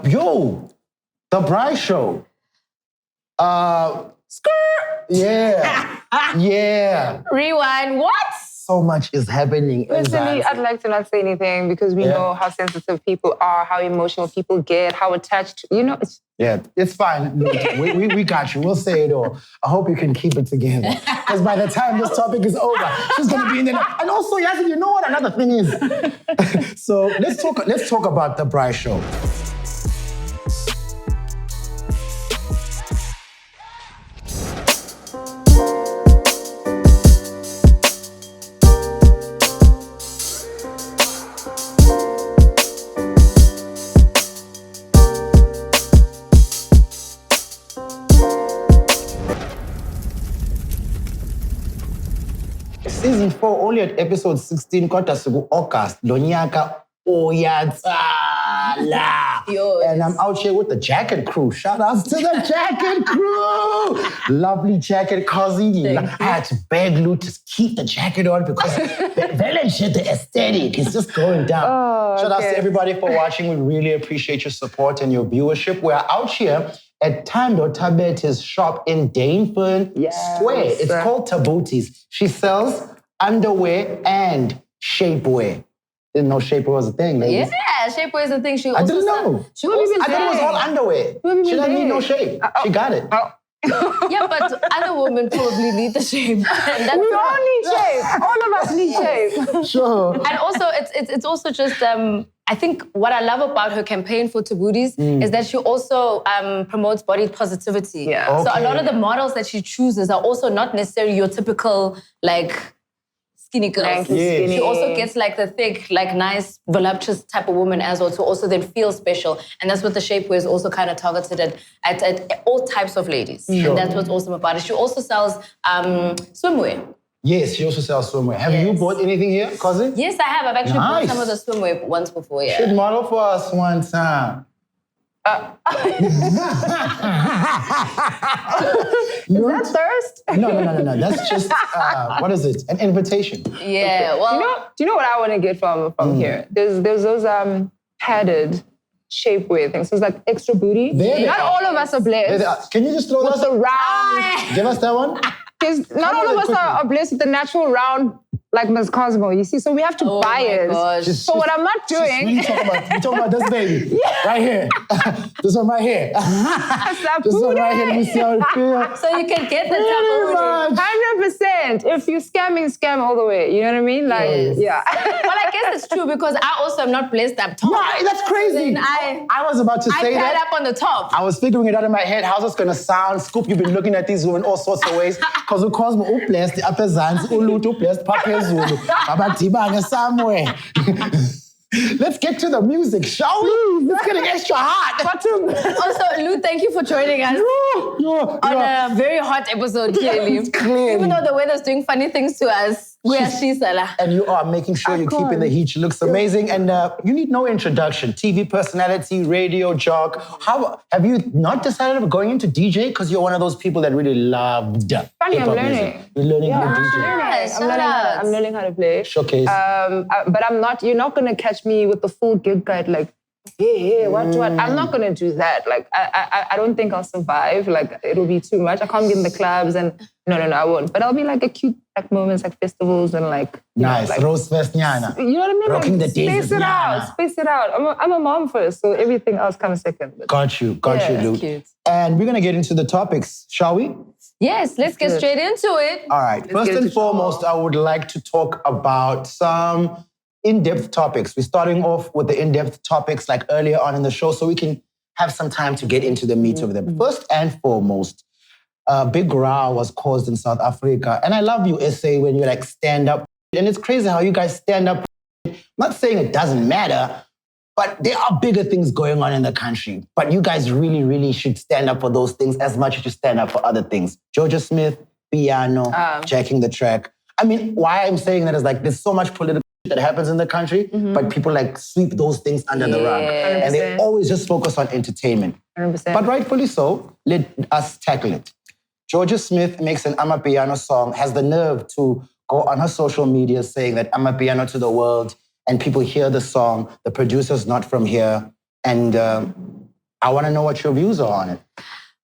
Yo, the Braai show. Yeah. Yeah. Rewind, what? So much is happening. Personally, I'd like to not say anything because we know how sensitive people are, how emotional people get, how attached, it's... Yeah, it's fine. We got you. We'll say it all. I hope you can keep it together. Because by the time this topic is over, she's going to be in there. And also, Yasin, you know what another thing is? So let's talk about the Braai show. Season 4, only at episode 16, kodwa siku August, lonyaka oyatsala. And I'm out here with the jacket crew. Shout outs to the jacket crew. Lovely jacket, cozy. I had to beg Lou to keep the jacket on because the aesthetic is just going down. Shout outs to everybody for watching. We really appreciate your support and your viewership. We're out here at Tando Tabete's shop in Dainfern Square. It's called Tabuti's. She sells underwear and shapewear. Didn't know shapewear was a thing, ladies. Yeah, shapewear is a thing. I didn't know. I thought it was all underwear. She doesn't need no shape. She got it. Yeah, but other women probably need the shape. We all need shape. All of us need shape. Sure. And also, it's also just... I think what I love about her campaign for Tabuti's is that she also promotes body positivity. Yeah. Okay. So a lot of the models that she chooses are also not necessarily your typical, skinny girls. Skinny. She also gets the thick, nice, voluptuous type of woman as well to also then feel special. And that's what the shapewear is also kind of targeted at all types of ladies. Sure. And that's what's awesome about it. She also sells swimwear. Yes, she also sells swimwear. Have you bought anything here, cousin? Yes, I have. I've actually bought some of the swimwear once before, yeah. Should model for us one time. Is that thirst? No. That's just, what is it? An invitation. Yeah, well... Do you know what I want to get from here? There's those padded shapewear things. So it's like extra booty. Not all of us are blessed. Can you just throw with that? the round. Give us that one. Because not all of us are blessed with the natural round like Ms Cosmo, you see? So we have to buy it. So what I'm not doing... You're talking about this baby. Right here. This one right here. This one right here. Let me see how it feels. So you can get the type of 100%. If you scam all the way. You know what I mean? Yeah. Well, I guess it's true because I also am not blessed up top. No, that's crazy. I was about to say that. I pad up on the top. I was figuring it out in my head. How's this going to sound? Scoop, you've been looking at these women all sorts of ways. Because Cosmo, blessed, the upper zands, Ulutu, blessed, Papa Zulu, Baba somewhere. Let's get to the music, shall we? It's getting extra hot. Also, Lou, thank you for joining us on a very hot episode, clearly. Even though the weather's doing funny things to us, we are Shisala. And you are making sure you're keeping the heat. She looks amazing. And you need no introduction. TV personality, radio jock. How have you not decided of going into DJ? Because you're one of those people that really loved Funny, I'm learning. Music. You're learning how to DJ. I'm learning how to play. Showcase. But I'm not, you're not going to catch me with the full gig guide, like, hey, what? I'm not going to do that. Like, I don't think I'll survive. Like, it'll be too much. I can't get in the clubs and no, I won't. But I'll be like a cute moments, like festivals and like... Nice, Rose Fest Nyana. You know what I mean? Rocking the days Space it out. I'm a mom first, so everything else comes second. Got you, Lou. Cute. And we're going to get into the topics, shall we? Yes, let's get straight into it. All right. First and foremost, I would like to talk about some in-depth topics. We're starting off with the in-depth topics like earlier on in the show so we can have some time to get into the meat of them. First and foremost, big row was caused in South Africa. And I love you, SA, when you like stand up. And it's crazy how you guys stand up. I'm not saying it doesn't matter, but there are bigger things going on in the country. But you guys really, really should stand up for those things as much as you stand up for other things. Jorja Smith, piano, checking the track. I mean, why I'm saying that is like there's so much political that happens in the country, but people like sweep those things under the rug. 100%. And they always just focus on entertainment. 100%. But rightfully so, let us tackle it. Jorja Smith makes an Amapiano song, has the nerve to go on her social media saying that Amapiano to the world, and people hear the song, the producer's not from here, and I want to know what your views are on it.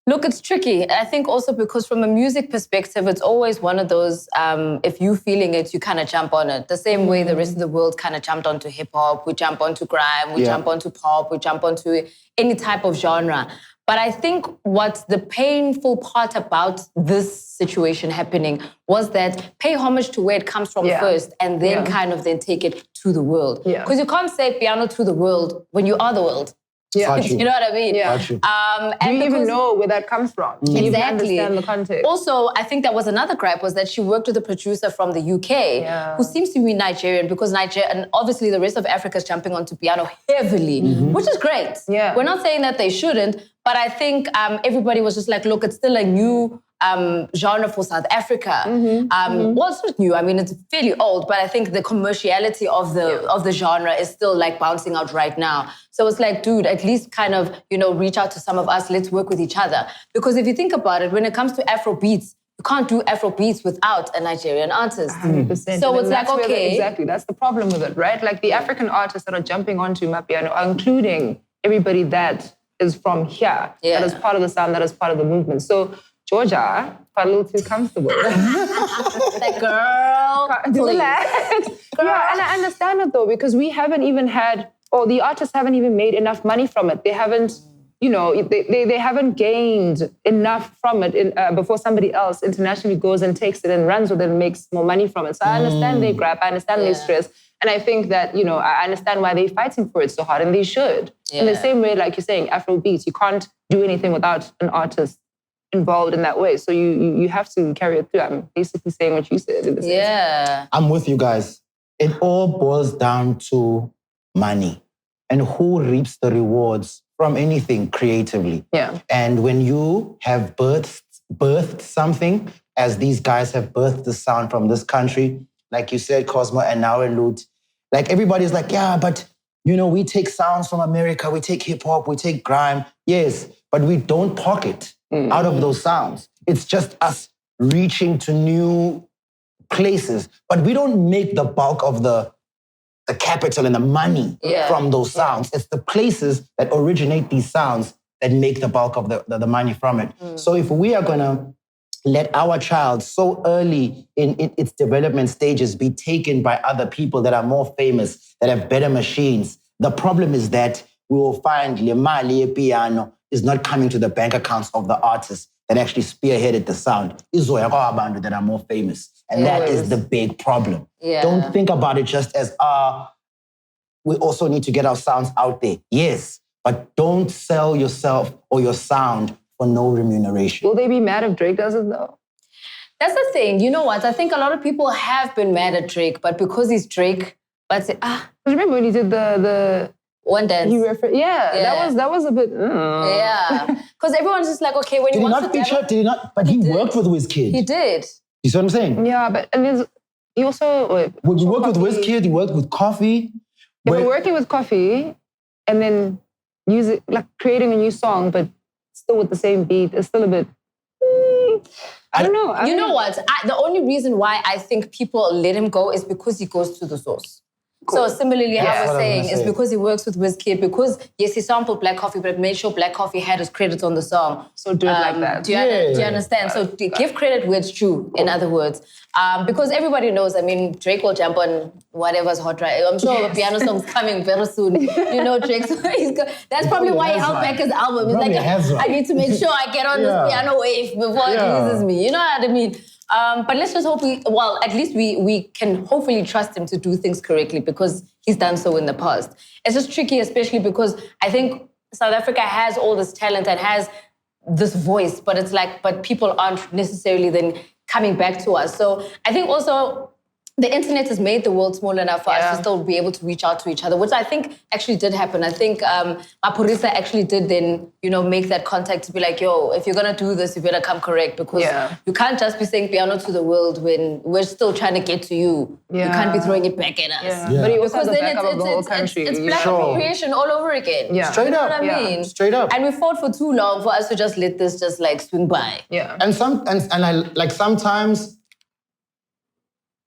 Look, it's tricky. I think also because from a music perspective, it's always one of those, if you're feeling it, you kind of jump on it. The same way the rest of the world kind of jumped onto hip-hop, we jump onto grime, we jump onto pop, we jump onto any type of genre. But I think what's the painful part about this situation happening was that pay homage to where it comes from first and then kind of then take it to the world. Because you can't say piano to the world when you are the world. Yeah. You know what I mean? Yeah. And do you even know where that comes from? Do you even understand the context? Also, I think that was another gripe, was that she worked with a producer from the UK who seems to be Nigerian, because Nigeria, and obviously the rest of Africa is jumping onto piano heavily, which is great. Yeah. We're not saying that they shouldn't, but I think everybody was just like, look, it's still a new genre for South Africa. Well, it's not new. I mean, it's fairly old, but I think the commerciality of the genre is still like bouncing out right now. So it's like, dude, at least kind of, reach out to some of us. Let's work with each other. Because if you think about it, when it comes to Afro beats, you can't do Afro beats without a Nigerian artist. 100%. So it's like, okay. Exactly, that's the problem with it, right? Like the African artists that are jumping onto Amapiano are including everybody that is from here, that is part of the sound, that is part of the movement. So Jorja, felt a little too comfortable. Like, girl, relax. Yeah, and I understand it though, because we haven't even had, or the artists haven't even made enough money from it. They haven't, they haven't gained enough from it before somebody else internationally goes and takes it and runs with it and makes more money from it. So I understand their grab, I understand their stress. And I think that, I understand why they're fighting for it so hard, and they should. In the same way, like you're saying, Afro beats, you can't do anything without an artist involved in that way. So you have to carry it through. I'm basically saying what you said. In the sense. I'm with you guys. It all boils down to money and who reaps the rewards from anything creatively. Yeah. And when you have birthed something, as these guys have birthed the sound from this country, like you said, Cosmo, and now in Loot, like everybody's like, yeah, but we take sounds from America, we take hip hop, we take grime. Yes, but we don't pocket out of those sounds. It's just us reaching to new places, but we don't make the bulk of the capital and the money from those sounds. It's the places that originate these sounds that make the bulk of the money from it. So if we are gonna let our child so early in its development stages be taken by other people that are more famous, that have better machines, the problem is that we will find le mali piano is not coming to the bank accounts of the artists that actually spearheaded the sound. Izoya kwabantu that are more famous. And that is the big problem. Don't think about it just as, we also need to get our sounds out there. Yes, but don't sell yourself or your sound for no remuneration. Will they be mad if Drake does it though? That's the thing. You know what? I think a lot of people have been mad at Drake, but because he's Drake, but say, remember when he did the One Dance? That was a bit. Yeah, because everyone's just like, okay, when did you he want not to feature? Did he not? But he worked with WizKid. He did. You see what I'm saying? Yeah, but he also When you worked with WizKid, you worked with Coffee. We're working with Coffee, and then creating a new song, but still with the same beat. It's still a bit. I don't know. You know what? The only reason why I think people let him go is because he goes to the source. Cool. So similarly, as I was saying, it's because he works with WizKid, because yes, he sampled Black Coffee, but made sure Black Coffee had his credits on the song. So do it like that. Do you understand? So give credit where it's true, in other words. Because everybody knows, I mean, Drake will jump on whatever's hot right. I'm sure a piano song's coming very soon. Drake. So that's probably why he held back his album. He's like, I need to make sure I get on this piano wave before it loses me. You know what I mean? But let's just hope at least we can hopefully trust him to do things correctly, because he's done so in the past. It's just tricky, especially because I think South Africa has all this talent and has this voice, but it's like, but people aren't necessarily then coming back to us. So I think also the internet has made the world small enough for us to still be able to reach out to each other, which I think actually did happen. I think Mapurisa actually did then, make that contact to be like, yo, if you're going to do this, you better come correct, because you can't just be saying piano to the world when we're still trying to get to you. You can't be throwing it back at us. Yeah. But he also has the backup of the whole country. It's black appropriation all over again. Yeah. Straight up. You know what I mean? Straight up. And we fought for too long for us to just let this just swing by. Yeah. And sometimes,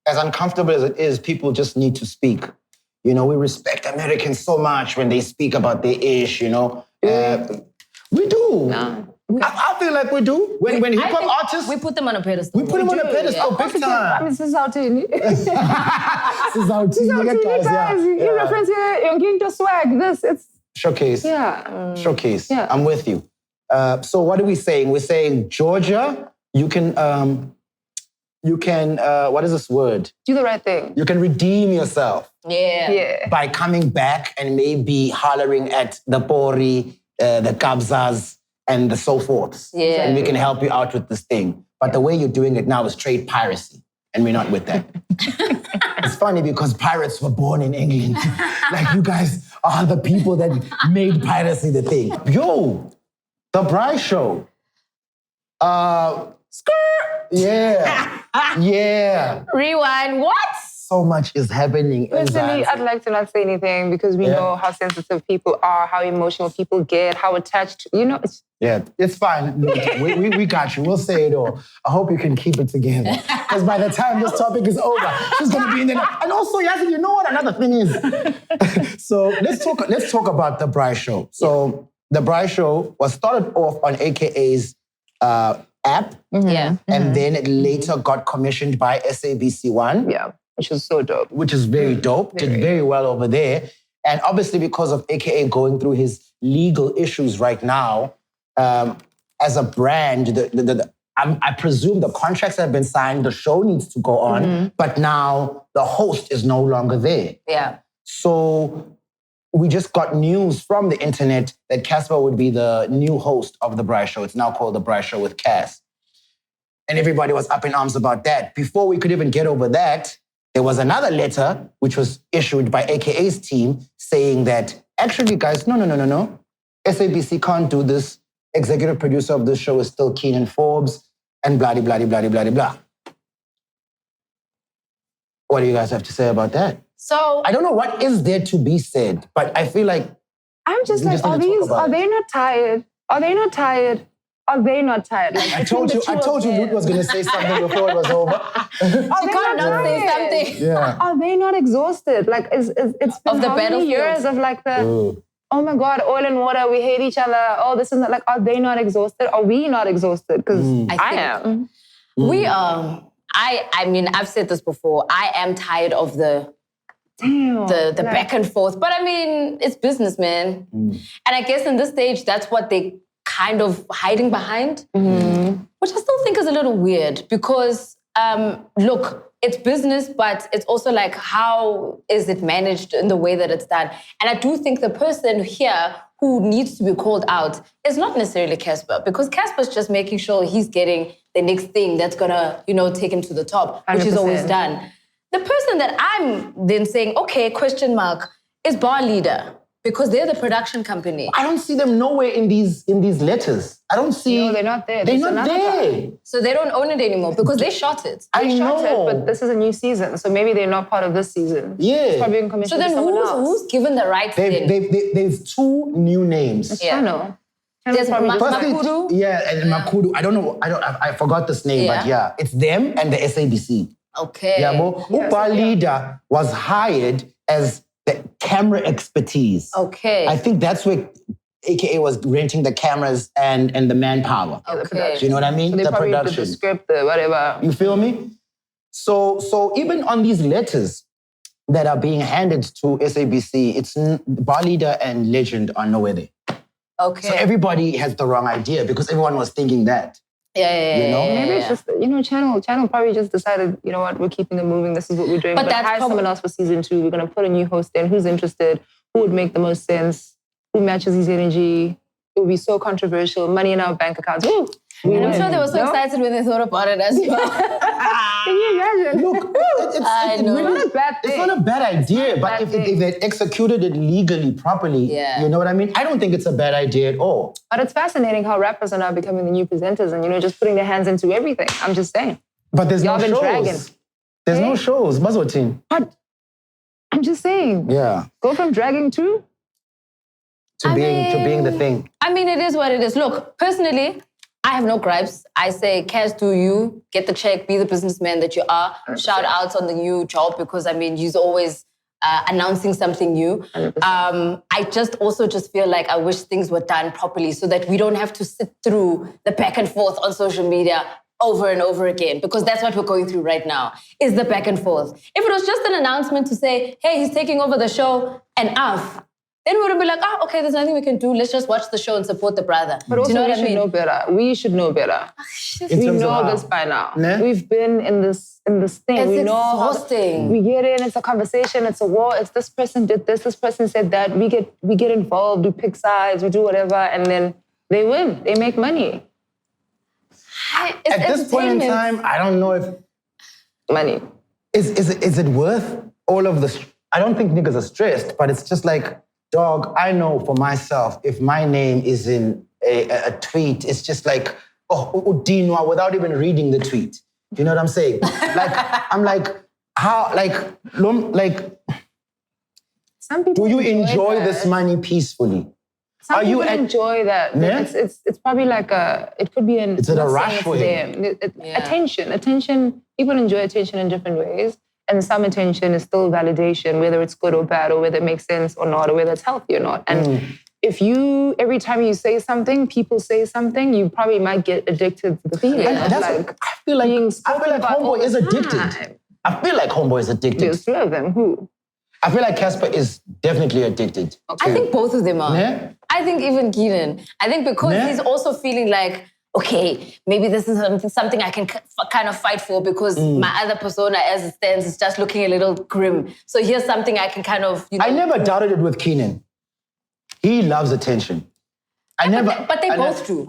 as uncomfortable as it is, people just need to speak. We respect Americans so much when they speak about their ish, We do. No. I feel like we do. When hip hop artists, we put them on a pedestal. we put them on a pedestal big time. This is how to. This is how to guys. You reference here, you're getting to swag. It's showcase. Yeah. Showcase. Yeah. I'm with you. So what are we saying? We're saying, Jorja, you can, what is this word? Do the right thing. You can redeem yourself. Yeah. By coming back and maybe hollering at the Pori, the Kabzas, and the so forths. Yeah. And we can help you out with this thing. But the way you're doing it now is trade piracy. And we're not with that. It's funny because pirates were born in England. Like you guys are the people that made piracy the thing. Yo, the Braai show. Yeah. Yeah. Rewind, what? So much is happening. Personally, I'd like to not say anything because we know how sensitive people are, how emotional people get, how attached, it's... Yeah, it's fine. We got you. We'll say it all. I hope you can keep it together. Because by the time this topic is over, she's going to be in there. And also, Yasin, you know what another thing is? So let's talk about the Braai show. So the Braai show was started off on AKA's app. Yeah. And then it later got commissioned by SABC1. Yeah, which is so dope. Which is very dope. Did very well over there. And obviously because of AKA going through his legal issues right now, as a brand, I presume the contracts have been signed, the show needs to go on, but now the host is no longer there. Yeah. So we just got news from the internet that Cassper would be the new host of the Braai show. It's now called the Braai show with Cass. And everybody was up in arms about that. Before we could even get over that, there was another letter which was issued by AKA's team saying that, actually, guys, no. SABC can't do this. Executive producer of this show is still Keenan Forbes and blah, blah, blah, blah, blah, blah. What do you guys have to say about that? So I don't know what is there to be said, but I feel like I'm just like, are they not tired? Are they not tired? Are they not tired? Like, I told you Luke was going to say something before it was over. She can't not say something. Yeah. Are they not exhausted? Like, it's been Of the how many battlefield. years of like oh my God, oil and water, we hate each other, all this and that. Like, are they not exhausted? Are we not exhausted? Because I am. We are. I mean, I've said this before. I am tired of the back and forth. But I mean, it's business, man. And I guess in this stage, that's what they kind of hiding behind, which I still think is a little weird because, look, it's business, but it's also like, how is it managed in the way that it's done? And I do think the person here who needs to be called out is not necessarily Cassper, because Casper's just making sure he's getting the next thing that's gonna, take him to the top, which 100%. is always done. The person that I'm then saying, okay, question mark, is bar leader, because they're the production company. I don't see them nowhere in these letters. I don't see. No, they're not there. They're There's not another there. guy. So they don't own it anymore because they shot it. They shot know. it, but this is a new season, so maybe they're not part of this season. Yeah. It's probably in commission So then to someone else. who's given the rights then? There's two new names. Yeah. Channel. There's Firstly, Makudu. yeah, and Makudu. I don't know. I forgot this name, but yeah, it's them and the SABC. Okay. Yeah, Upa Leader was hired as the camera expertise. Okay. I think that's where AKA was renting the cameras and the manpower. Okay. Do you know what I mean? So they The probably production. did the script, the whatever. You feel me? So even on these letters that are being handed to SABC, it's Bar Leader and Legend are nowhere there. Okay. So everybody has the wrong idea because everyone was thinking that. Yeah. You know? Maybe it's just, Channel probably just decided, you know what, we're keeping them moving, this is what we're doing. But We're going to that's hire someone else for season 2. We're going to put a new host in. Who's interested? Who would make the most sense? Who matches his energy? It would be so controversial. Money in our bank accounts. Woo! And I'm sure they were so excited when they thought about it as well. Can you imagine? Look, I know. It's not a bad thing. It's not a bad idea, but if they executed it legally, properly, you know what I mean? I don't think it's a bad idea at all. But it's fascinating how rappers are now becoming the new presenters and, just putting their hands into everything. I'm just saying. But there's Y'all no been shows. dragging. There's no shows. Mazzotin. But I'm just saying. Yeah. Go from dragging to being the thing. I mean, it is what it is. Look, personally, I have no gripes. I say, Cass, do you get the check, be the businessman that you are. Shout outs on the new job because, I mean, you're always announcing something new. I just feel like I wish things were done properly so that we don't have to sit through the back and forth on social media over and over again, because that's what we're going through right now, is the back and forth. If it was just an announcement to say, hey, he's taking over the show and off, then we would be like, okay, there's nothing we can do. Let's just watch the show and support the brother. But also, we should know better. We should know better. We know this by now. Nah? We've been in this thing. It's we know exhausting. We get in, it's a conversation, it's a war, it's this person did this person said that. We get involved, we pick sides, we do whatever, and then they win. They make money. At this point in time, I don't know if... Money. Is it worth all of this? I don't think niggas are stressed, but it's just like, dog, I know for myself, if my name is in a tweet, it's just like, Udinwa, without even reading the tweet. Do you know what I'm saying? I'm like, how, Some people do you enjoy this money peacefully? Some people enjoy that. Yeah? It's probably like it could be an... It's a rush for him. Attention. People enjoy attention in different ways. And some attention is still validation, whether it's good or bad, or whether it makes sense or not, or whether it's healthy or not. And if every time you say something, people say something, you probably might get addicted to the feeling. I feel like Homeboy is addicted. I feel like Homeboy is addicted. There's two of them. Who? I feel like Cassper is definitely addicted. I think both of them are. Yeah? I think even Keenan. I think because he's also feeling like, okay, maybe this is something I can kind of fight for, because my other persona as it stands is just looking a little grim. So here's something I can kind of, I never doubted it with Keenan. He loves attention. But they both do.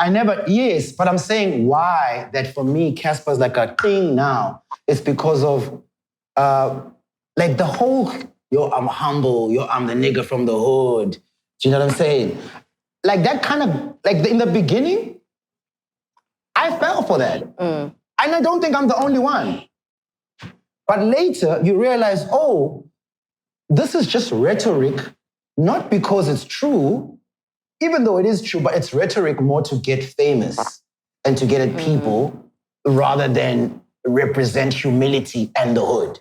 Yes, but I'm saying why that for me, Cassper's like a thing now. It's because of like the whole, I'm humble, I'm the nigga from the hood. Do you know what I'm saying? Like that kind of, like in the beginning, I fell for that. And I don't think I'm the only one. But later, you realize, this is just rhetoric, not because it's true, even though it is true, but it's rhetoric more to get famous and to get at people rather than represent humility and the hood.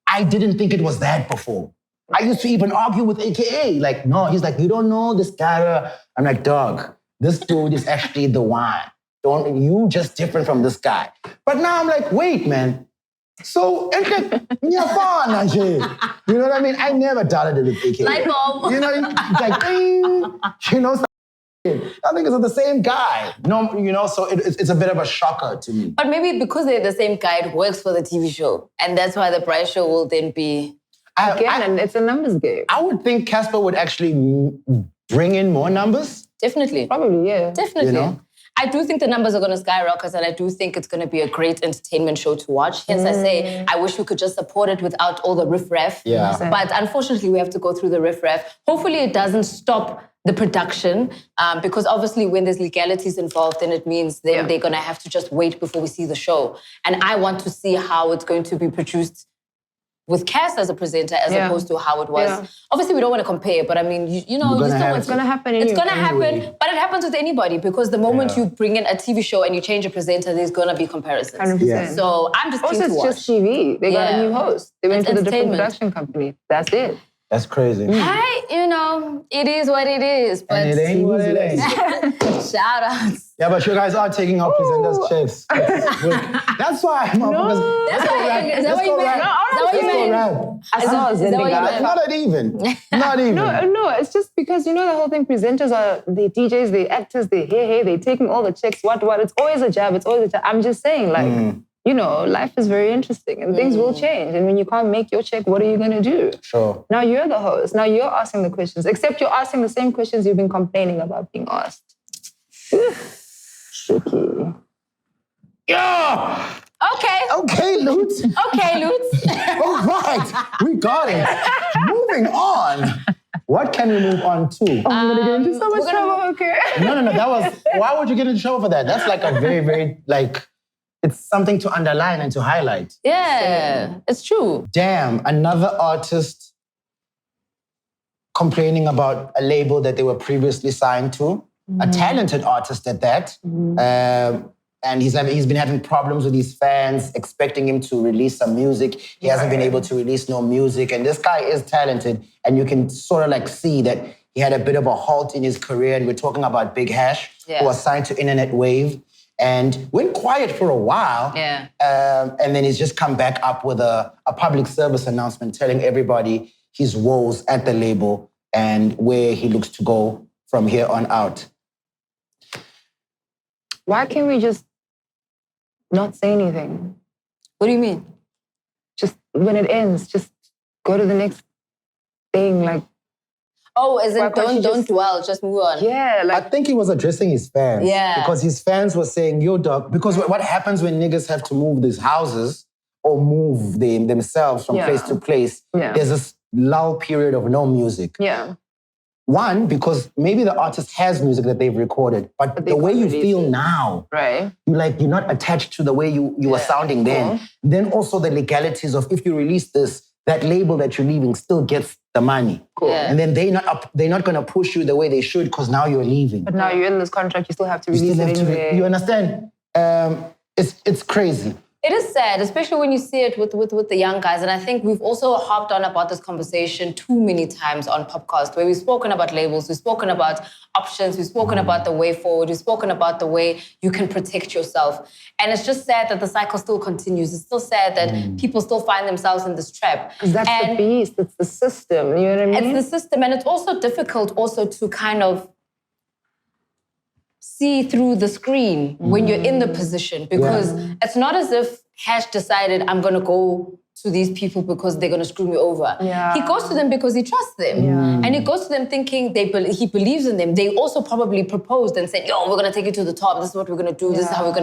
I didn't think it was that before. I used to even argue with AKA, like, no, he's like, you don't know this guy. I'm like, dog, this dude is actually the one. You just different from this guy. But now I'm like, wait, man. So, you know what I mean? I never doubted it with AKA. Light bulb. You know, like, I think it's the same guy. No, so it's a bit of a shocker to me. But maybe because they're the same guy, it works for the TV show. And that's why the Braai show will then be... and it's a numbers game. I would think Cassper would actually bring in more numbers. Definitely. Probably, yeah. Definitely. You know? I do think the numbers are going to skyrocket, and I do think it's going to be a great entertainment show to watch. Hence, I say, I wish we could just support it without all the riff-raff. Yeah. But unfortunately, we have to go through the riff-raff. Hopefully, it doesn't stop the production, because obviously when there's legalities involved, then it means they're going to have to just wait before we see the show. And I want to see how it's going to be produced with Cass as a presenter as opposed to how it was. Yeah. Obviously, we don't want to compare, but I mean, you know, it's going to happen anyway. It's going to happen, but it happens with anybody, because the moment you bring in a TV show and you change a presenter, there's going to be comparisons. 100%. Yeah. So I'm just keen to watch. Also, it's just TV. They got a new host. They went to the different production company. That's it. That's crazy. It is what it is. But and it ain't what it ain't. Shout outs. Yeah, but you guys are taking our presenters' checks. That's why. Is that what you meant? Not even. Not even. No, it's just because, the whole thing, presenters are the DJs, the actors, they're taking all the checks, what. It's always a jab, I'm just saying, like, life is very interesting and things will change. And when you can't make your check, what are you going to do? Sure. Now you're the host. Now you're asking the questions, except you're asking the same questions you've been complaining about being asked. Tricky. Yeah. Okay, Lutz. All right, we got it. Moving on. What can we move on to? I'm going to get into so much trouble, okay? No. Why would you get into trouble for that? That's like a very, very, it's something to underline and to highlight. Yeah, it's true. Damn, another artist complaining about a label that they were previously signed to. A talented artist at that. and he's been having problems with his fans, expecting him to release some music. He hasn't been able to release no music. And this guy is talented, and you can sort of like see that he had a bit of a halt in his career. And we're talking about Big Hash, who was signed to Internet Wave and went quiet for a while. Yeah. And then he's just come back up with a public service announcement telling everybody his woes at the label and where he looks to go from here on out. Why can't we just not say anything? What do you mean? Just when it ends, just go to the next thing. Like, oh, as in don't dwell, just move on. Yeah, like I think he was addressing his fans. Yeah. Because his fans were saying, yo, dog, because what happens when niggas have to move these houses or move themselves from place to place, there's this lull period of no music. Yeah. One, because maybe the artist has music that they've recorded, but the way you feel now, right? You're not attached to the way you were sounding then. Then also the legalities of if you release this, that label that you're leaving still gets the money. Cool. Yeah. And then they're not going to push you the way they should because now you're leaving. But now you're in this contract, you still have to release it anyway. You understand? It's crazy. It is sad, especially when you see it with the young guys. And I think we've also harped on about this conversation too many times on POPcast, where we've spoken about labels, we've spoken about options, we've spoken about the way forward, we've spoken about the way you can protect yourself. And it's just sad that the cycle still continues. It's still sad that people still find themselves in this trap. Because that's the beast, it's the system, you know what I mean? It's the system, and it's also difficult also to kind of see through the screen when you're in the position, because it's not as if Hash decided I'm going to go to these people because they're going to screw me over. Yeah. He goes to them because he trusts them. Yeah. And he goes to them thinking he believes in them. They also probably proposed and said, yo, we're going to take you to the top. This is what we're going to do. This is how we're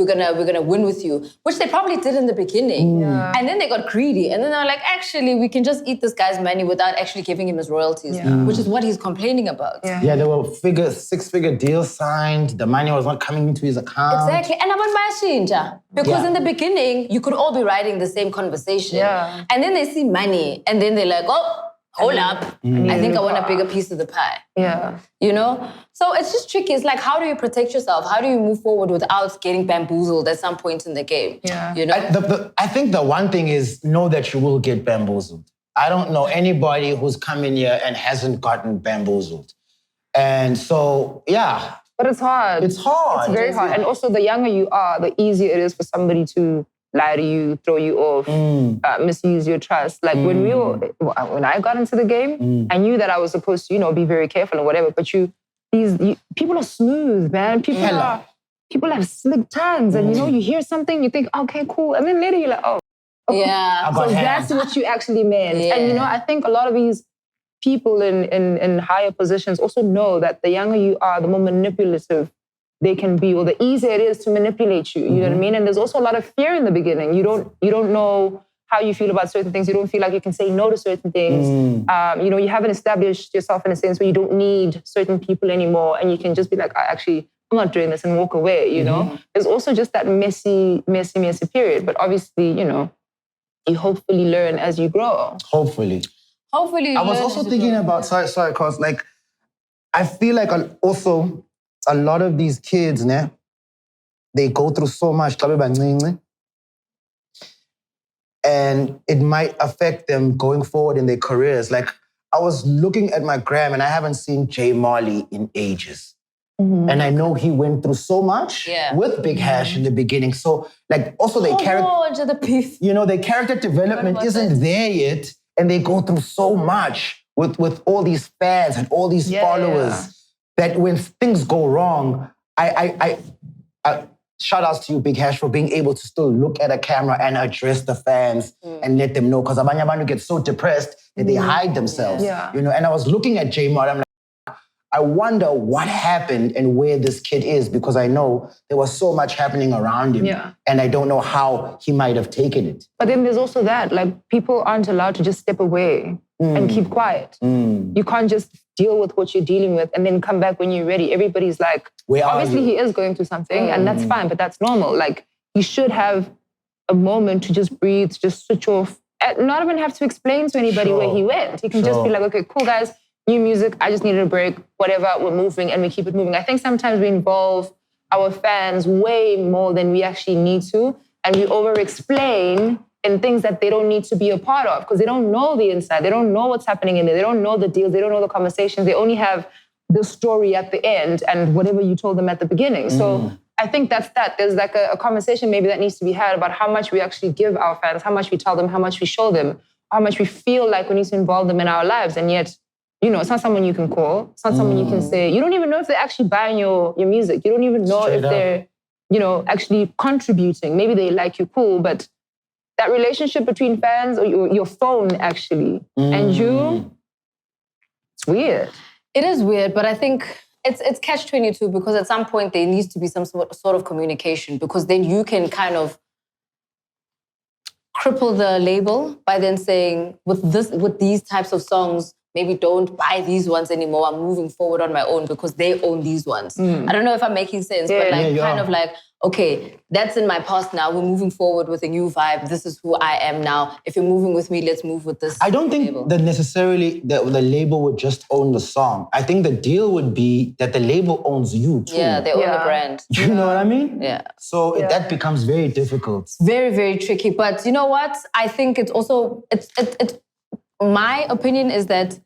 going to win with you, which they probably did in the beginning. Yeah. And then they got greedy. And then they're like, actually, we can just eat this guy's money without actually giving him his royalties, which is what he's complaining about. Yeah, there were six-figure deals signed. The money was not coming into his account. Exactly. And because in the beginning, you could all be riding the same conversation. Yeah. And then they see money and then they're like, oh, hold up. I think I want a bigger piece of the pie. Yeah. You know? So it's just tricky. It's like, how do you protect yourself? How do you move forward without getting bamboozled at some point in the game? Yeah. You know? I think the one thing is know that you will get bamboozled. I don't know anybody who's come in here and hasn't gotten bamboozled. And so, yeah. But it's hard. It's hard. It's very hard. And also, the younger you are, the easier it is for somebody to lie to you, throw you off, misuse your trust. Like when I got into the game, I knew that I was supposed to, be very careful and whatever. But people are smooth, man. People have slick tongues, and you hear something, you think, okay, cool, and then later you're like, oh, okay. Yeah. So that's what you actually meant. Yeah. And I think a lot of these people in higher positions also know that the younger you are, the more manipulative they can be, or the easier it is to manipulate you. You know what I mean? And there's also a lot of fear in the beginning. You don't know how you feel about certain things. You don't feel like you can say no to certain things. You haven't established yourself in a sense where you don't need certain people anymore, and you can just be like, I'm not doing this, and walk away. There's also just that messy period. But obviously, you hopefully learn as you grow. Hopefully. I was also thinking about, sorry, cause like, I feel like also a lot of these kids, they go through so much, and it might affect them going forward in their careers. Like, I was looking at my gram and I haven't seen Jay Marley in ages. And I know he went through so much with Big Hash in the beginning. So, like, also their their character development isn't there yet. And they go through so much with all these fans and all these followers that when things go wrong, I shout outs to you, Big Hash, for being able to still look at a camera and address the fans and let them know. Because abanye abantu get so depressed that they hide themselves. Yeah. And I was looking at J Mod, I'm like, I wonder what happened and where this kid is, because I know there was so much happening around him. Yeah. And I don't know how he might have taken it. But then there's also that, like, people aren't allowed to just step away and keep quiet. You can't just deal with what you're dealing with and then come back when you're ready. Everybody's like, obviously he is going through something and that's fine, but that's normal. Like, you should have a moment to just breathe, just switch off, and not even have to explain to anybody where he went. He can just be like, okay, cool, guys, new music, I just needed a break, whatever, we're moving and we keep it moving. I think sometimes we involve our fans way more than we actually need to. And we over-explain in things that they don't need to be a part of because they don't know the inside. They don't know what's happening in there. They don't know the deals. They don't know the conversations. They only have the story at the end and whatever you told them at the beginning. So I think that's that. There's like a conversation maybe that needs to be had about how much we actually give our fans, how much we tell them, how much we show them, how much we feel like we need to involve them in our lives. And yet, you know, it's not someone you can call. It's not someone you can say. You don't even know if they're actually buying your music. You don't even know if they're, you know, actually contributing. Maybe they like you, cool, but that relationship between fans or your phone actually and you, it's weird. It is weird, but I think it's catch-22 because at some point there needs to be some sort of communication because then you can kind of cripple the label by then saying, with these types of songs, maybe don't buy these ones anymore. I'm moving forward on my own because they own these ones. I don't know if I'm making sense, but like kind of like, okay, that's in my past now. We're moving forward with a new vibe. This is who I am now. If you're moving with me, let's move with this. I don't think that necessarily the label would just own the song. I think the deal would be that the label owns you too. Yeah, they own the brand. You know what I mean? Yeah. So that becomes very difficult. Very, very tricky. But you know what? I think it's also, my opinion is that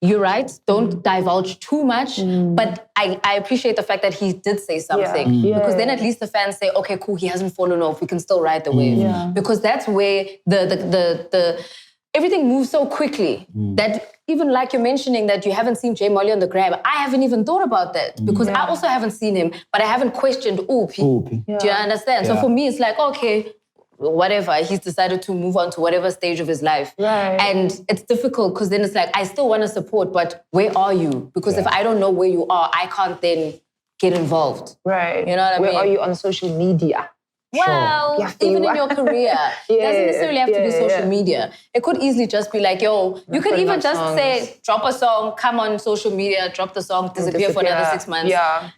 you're right. Don't divulge too much. But I appreciate the fact that he did say something. Because then at least the fans say, okay, cool, he hasn't fallen off. We can still ride the wave. Because that's where the everything moves so quickly that even like you're mentioning that you haven't seen J Molly on the gram, I haven't even thought about that because I also haven't seen him, but I haven't questioned Oopie. Do you understand? So for me, it's like, okay, whatever, he's decided to move on to whatever stage of his life. And it's difficult because then it's like, I still want to support, but where are you? Because if I don't know where you are, I can't then get involved. You know what I mean? Where are you on social media? Well, even in your career, it doesn't necessarily have to be social media. It could easily just be like, yo, you could even just say, drop a song, come on social media, drop the song, disappear for another 6 months.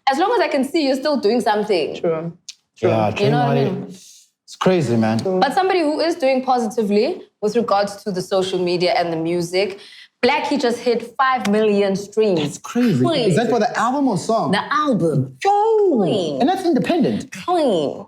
As long as I can see you're still doing something. True. Yeah, you know what I mean? It's crazy, man. But somebody who is doing positively with regards to the social media and the music, Blxckie just hit 5 million streams. That's crazy. Is that for the album or song? The album. Yo! Clean. And that's independent. Clean.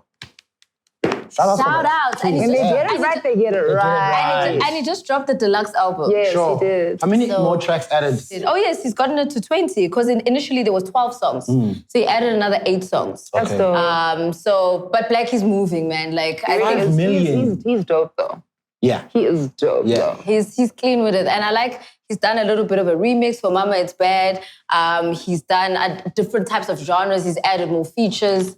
Shout out. And When they get it right, they get it right. And he just dropped the deluxe album. Yes, he did. How many more tracks added? Oh yes, he's gotten it to 20 because initially there was 12 songs. So he added another 8 songs. That's dope. But Blxckie's moving, man. Like I think 5 million. He's dope though. Yeah. He is dope though. He's clean with it. And I like he's done a little bit of a remix for Mama It's Bad. He's done different types of genres. He's added more features.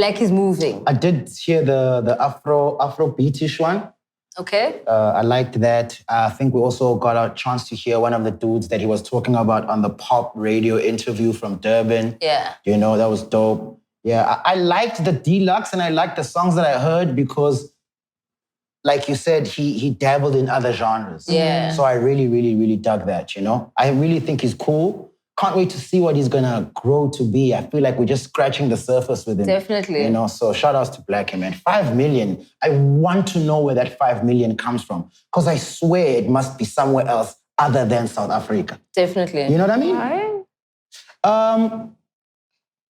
Blxckie's moving. I did hear the Afro beatish one. Okay. I liked that. I think we also got a chance to hear one of the dudes that he was talking about on the pop radio interview from Durban. Yeah. You know, that was dope. Yeah, I liked the deluxe and I liked the songs that I heard because, like you said, he dabbled in other genres. Yeah. So I really, really, really dug that, you know? I really think he's cool. Can't wait to see what he's gonna grow to be. I feel like we're just scratching the surface with him. Definitely. You know, so shout outs to Blxckie, man. 5 million. I want to know where that 5 million comes from. Because I swear it must be somewhere else other than South Africa. Definitely. You know what I mean?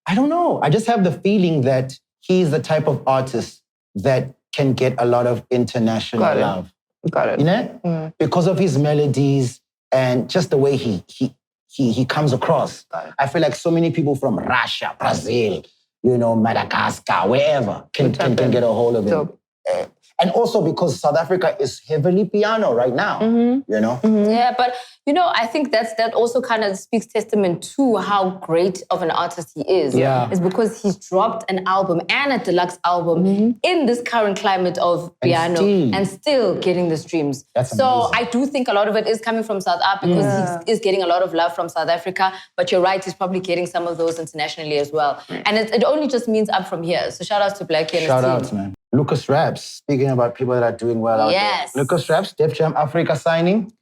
I don't know. I just have the feeling that he's the type of artist that can get a lot of international love. Got it. You know? Because of his melodies and just the way he comes across. I feel like so many people from Russia, Brazil, you know, Madagascar, wherever can get a hold of him. And also because South Africa is heavily piano right now, you know? Yeah, but you know, I think that also kind of speaks testament to how great of an artist he is. Yeah. It's because he's dropped an album and a deluxe album in this current climate of piano and still getting the streams. That's so amazing. I do think a lot of it is coming from South Africa because he is getting a lot of love from South Africa. But you're right, he's probably getting some of those internationally as well. And it only just means up from here. So shout outs to Blxckie and his team. Shout outs, man. Lucasraps, speaking about people that are doing well out there. Lucasraps, Def Jam Africa signing.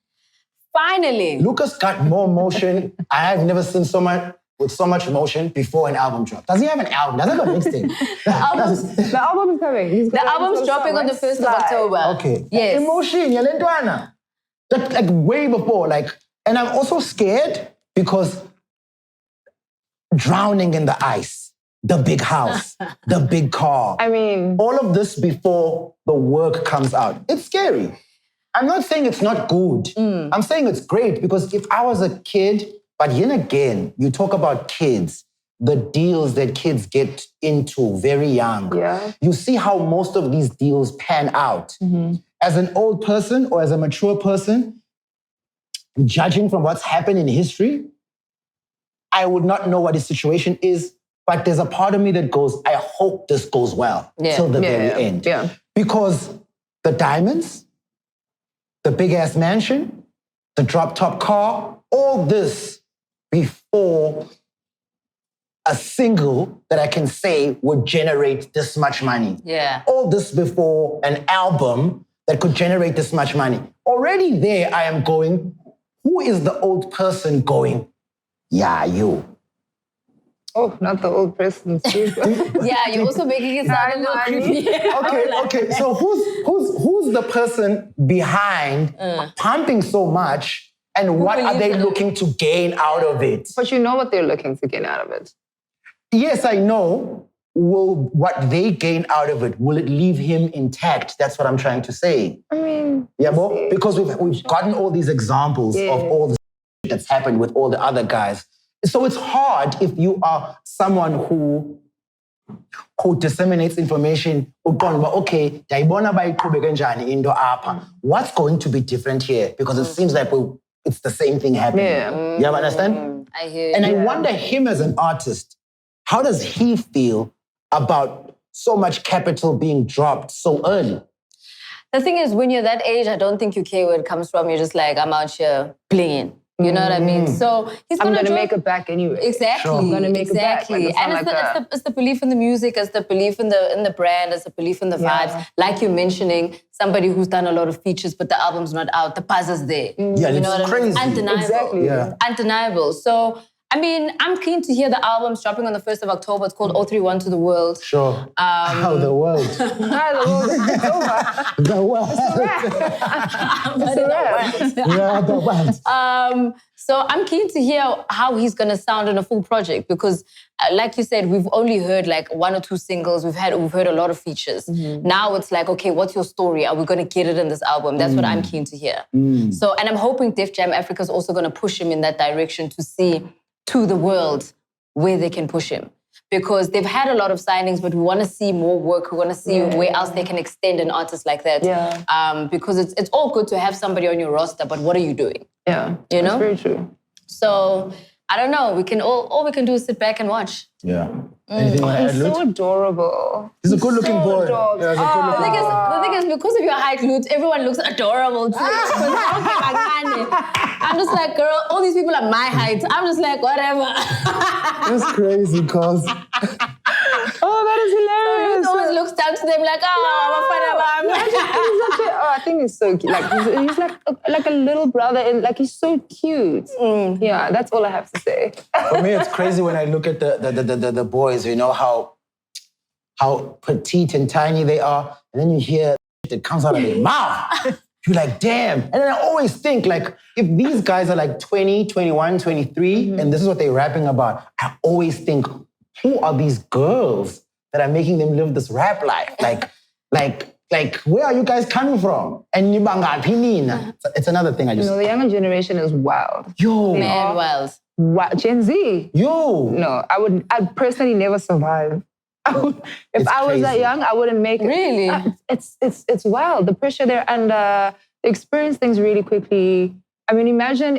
Finally. Lucas got more motion. I have never seen someone with so much motion before an album drop. Does he have an album? Does he have a mixtape? The album is coming. The album's dropping on the 1st of October. Okay. Yes. Emotion, Yalendwana. Just like way before. And I'm also scared because drowning in the ice. the big house, the big car. I mean, all of this before the work comes out. It's scary. I'm not saying it's not good. I'm saying it's great because if I was a kid, but then again, you talk about kids, the deals that kids get into very young. Yeah. You see how most of these deals pan out. As an old person or as a mature person, judging from what's happened in history, I would not know what the situation is, but there's a part of me that goes, I hope this goes well till the very end. Yeah. Because the diamonds, the big-ass mansion, the drop-top car, all this before a single that I can say would generate this much money. Yeah. All this before an album that could generate this much money. Already there, I am going, who is the old person going, yeah, you. Oh, not the old person. Yeah, you're also making it sound a little creepy. Okay. So who's the person behind pumping so much, and what are they looking to gain out of it? But you know what they're looking to gain out of it. Yes, I know. Will what they gain out of it, will it leave him intact? That's what I'm trying to say. I mean, because we've gotten all these examples of all the shit that's happened with all the other guys. So it's hard if you are someone who disseminates information. Okay, what's going to be different here? Because it seems like it's the same thing happening. Yeah. You understand? I hear you. And I wonder, him as an artist, how does he feel about so much capital being dropped so early? The thing is, when you're that age, I don't think you care where it comes from. You're just like, I'm out here playing. You know what I mean? So I'm going to make it back anyway. Exactly. Sure. I'm going to make it back. Like, and it's the belief in the music, it's the belief in the brand, it's the belief in the vibes. Like you're mentioning, somebody who's done a lot of features, but the album's not out. The buzz is there. Yeah, you know it's crazy. Undeniable. Exactly. Yeah. Undeniable. So, I mean, I'm keen to hear the album's dropping on the 1st of October. It's called 031 to the World. Sure. How the world. The world. The world. So I'm keen to hear how he's going to sound in a full project because, like you said, we've only heard like 1 or 2 singles. We've heard a lot of features. Now it's like, okay, what's your story? Are we going to get it in this album? That's what I'm keen to hear. So, and I'm hoping Def Jam Africa is also going to push him in that direction to see to the world where they can push him. Because they've had a lot of signings, but we want to see more work. We want to see where else they can extend an artist like that. Yeah. Because it's all good to have somebody on your roster, but what are you doing? Yeah, you know? That's very true. So, I don't know. We can all we can do is sit back and watch. Yeah. Anything want to add, He's Lut? so adorable. He's a good-looking boy. adorable. Yeah, he's a good-looking boy. The thing is, because of your height, Lut, everyone looks adorable too. I'm just like, girl, all these people are my height. I'm just like, whatever. That's crazy, cause... Oh, that is hilarious. So Lut always looks down to them like, I think he's so cute. Like he's like a little brother, and like he's so cute. Yeah, that's all I have to say. For me, it's crazy when I look at the boys. You know how petite and tiny they are, and then you hear that comes out of their mouth. You're like, damn. And then I always think, like, if these guys are like 20, 21, 23, and this is what they're rapping about, I always think, who are these girls that are making them live this rap life? Like, where are you guys coming from? And it's another thing I just... You know, the younger generation is wild. Yo. Man, wild. Gen Z. Yo. No, I'd personally never survive. If I was that young, I wouldn't make it. Really? It's wild. The pressure they're under, they experience things really quickly. I mean, imagine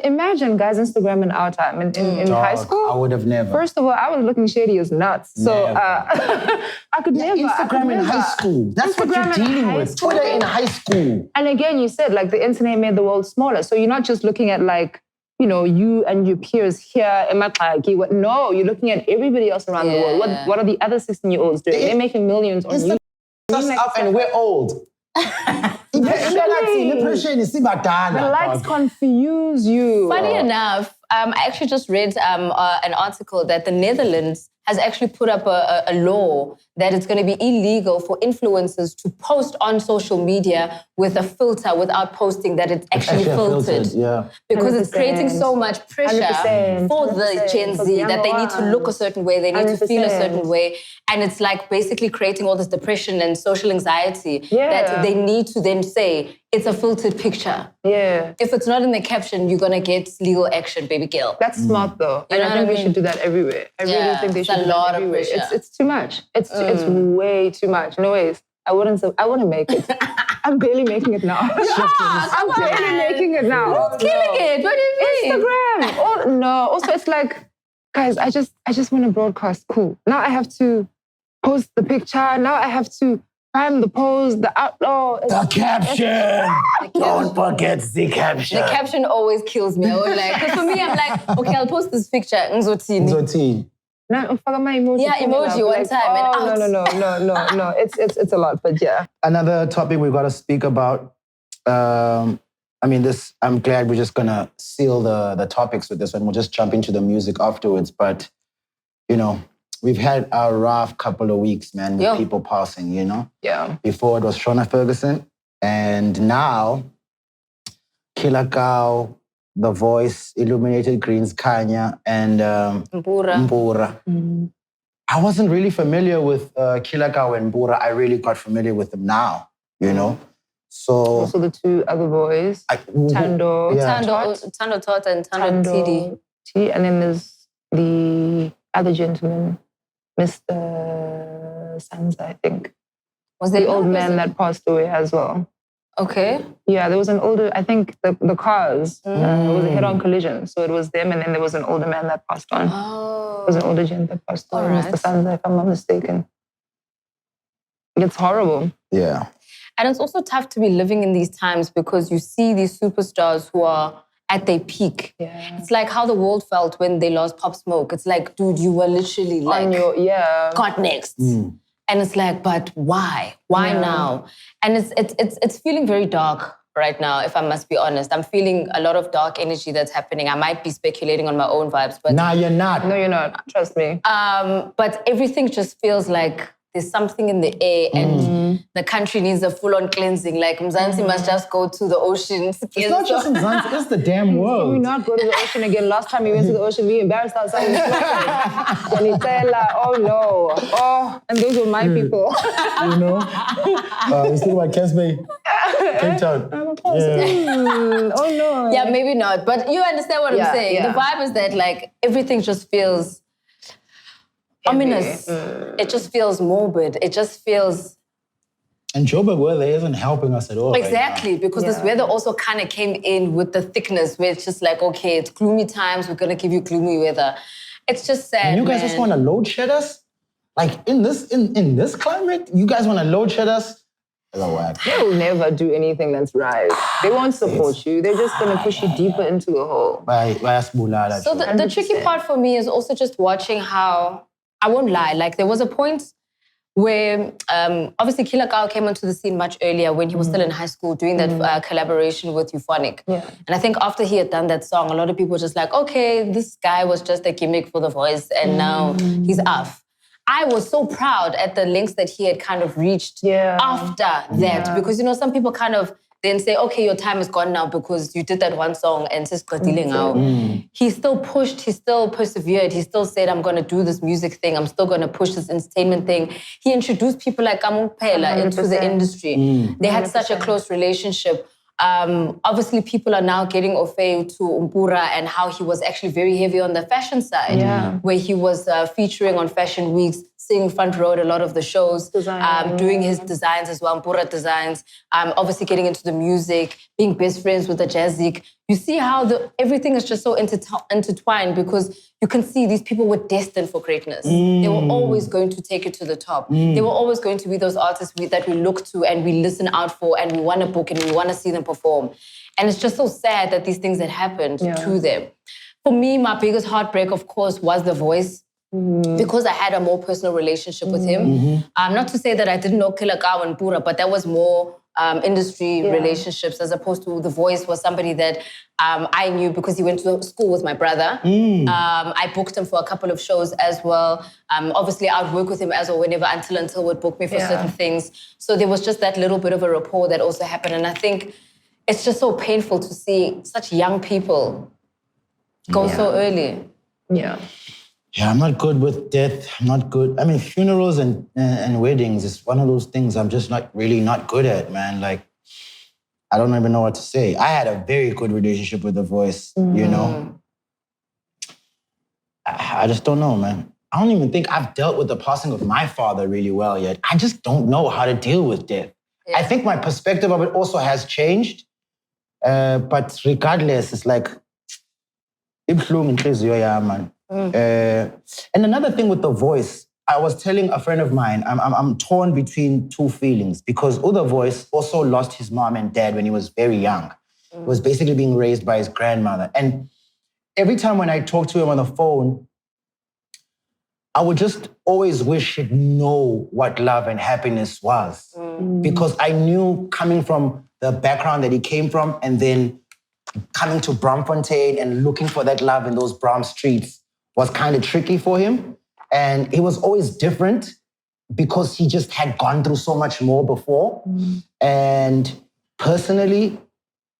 guys Instagram in our time in high school. I would have never. First of all, I was looking shady as nuts. So I could never. Instagram in high school. That's what you're dealing with. Twitter in high school. And again, you said like the internet made the world smaller. So you're not just looking at like, you know, you and your peers here in Matlaki. No, you're looking at everybody else around the world. What are the other 16-year-olds doing? They're making millions on YouTube. Us up and we're old. The likes confuse you. Funny enough, I actually just read an article that the Netherlands has actually put up a law that it's going to be illegal for influencers to post on social media with a filter without posting that it's actually filtered. Yeah. Because it's creating so much pressure 100%, for the Gen Z that they need to look a certain way, they need to feel a certain way. And it's like basically creating all this depression and social anxiety that they need to then say, it's a filtered picture. Yeah. If it's not in the caption, you're going to get legal action, baby girl. That's smart though. And I think we should do that everywhere. I really think they should do that everywhere. It's too much. It's way too much. No ways. I wouldn't make it. I'm barely making it now. I'm barely making it now. Who's killing it? What do you mean? Instagram. Oh no. Also, it's like, guys, I just want to broadcast. Cool. Now I have to post the picture. Now I have to find the pose, the outlaw. The caption. Don't forget the caption. The caption always kills me. I was like, 'cause for me, I'm like, okay, I'll post this picture. Zotin. No, my emoji. Yeah, emoji one time and out. No. It's a lot, but yeah. Another topic we've got to speak about. I'm glad we're just gonna seal the topics with this one. We'll just jump into the music afterwards. But we've had a rough couple of weeks, man, with people passing. Yeah. Before it was Shona Ferguson, and now RIPKillaKau, The Voice, Illuminated Greens, Kanya, and Mpura. I wasn't really familiar with RIPKillaKau and Mpura. I really got familiar with them now, So also the two other boys, Tando Tot and Tando Tidi. And then there's the other gentleman, Mr. Sansa, I think. Was the old man that passed away as well. Okay. Yeah, there was an older, I think the cars, it was a head-on collision. So it was them, and then there was an older man that passed on. Oh. It was an older gent that passed on, Right. Mr. Sansa, if I'm not mistaken. It's horrible. Yeah. And it's also tough to be living in these times because you see these superstars who are at their peak. Yeah. It's like how the world felt when they lost Pop Smoke. It's like, dude, you were literally like, got next. And it's like, but why? Why now? And it's feeling very dark right now, if I must be honest. I'm feeling a lot of dark energy that's happening. I might be speculating on my own vibes, but... Nah, you're not. No, you're not. Trust me. But everything just feels like there's something in the air and the country needs a full-on cleansing. Like Mzansi must just go to the ocean. It's not just Mzansi, it's the damn world. Can we not go to the ocean again? Last time we went to the ocean, we embarrassed ourselves. Oh no. Oh, and those were my people. You speak about Cassper, Cape Town. Oh no. Yeah, maybe not. But you understand what I'm saying. Yeah. The vibe is that like everything just feels ominous. It just feels morbid. It just feels... And Joburg weather isn't helping us at all. Exactly, right because this weather also kind of came in with the thickness where it's just like, okay, it's gloomy times, we're going to give you gloomy weather. It's just sad, and you guys just want to load shed us? Like in this climate, you guys want to load shed us? They will never do anything that's right. They won't support you. They're just going to push you deeper into the hole. So the tricky part for me is also just watching how... I won't lie, like there was a point where obviously RIPKillaKau came onto the scene much earlier when he was still in high school doing that collaboration with Euphonic. Yeah. And I think after he had done that song, a lot of people were just like, okay, this guy was just a gimmick for The Voice and now he's off. I was so proud at the lengths that he had kind of reached after that because, some people kind of then say, okay, your time is gone now because you did that one song and it's dealing now. He still pushed, he still persevered, he still said, I'm going to do this music thing, I'm still going to push this entertainment thing. He introduced people like Amapiano into the industry. They had such a close relationship. Obviously, people are now getting au fait to Mpura and how he was actually very heavy on the fashion side, where he was featuring on fashion weeks, sitting front row at a lot of the shows, doing his designs as well, Mpura designs, obviously getting into the music, being best friends with the Jazzik. You see how everything is just so intertwined because you can see these people were destined for greatness. They were always going to take it to the top. They were always going to be those artists that we look to and we listen out for and we want to book and we want to see them perform. And it's just so sad that these things had happened to them. For me, my biggest heartbreak, of course, was The Voice. because I had a more personal relationship with him. Not to say that I didn't know RIPKillaKau and Pura, but that was more industry relationships as opposed to The Voice was somebody that I knew because he went to school with my brother. I booked him for a couple of shows as well. Obviously, I would work with him as well whenever Until would book me for certain things. So there was just that little bit of a rapport that also happened. And I think it's just so painful to see such young people go so early. Yeah. Yeah, I'm not good with death. I'm not good. I mean, funerals and weddings is one of those things I'm just not good at, man. Like, I don't even know what to say. I had a very good relationship with The Voice, you know? I just don't know, man. I don't even think I've dealt with the passing of my father really well yet. I just don't know how to deal with death. Yeah. I think my perspective of it also has changed. But regardless, it's like, man. And another thing with The Voice, I was telling a friend of mine, I'm torn between two feelings because The Voice also lost his mom and dad when he was very young. He was basically being raised by his grandmother. And every time when I talk to him on the phone, I would just always wish he'd know what love and happiness was. Because I knew coming from the background that he came from and then coming to Braamfontein and looking for that love in those Braam streets was kind of tricky for him. And it was always different because he just had gone through so much more before. And personally,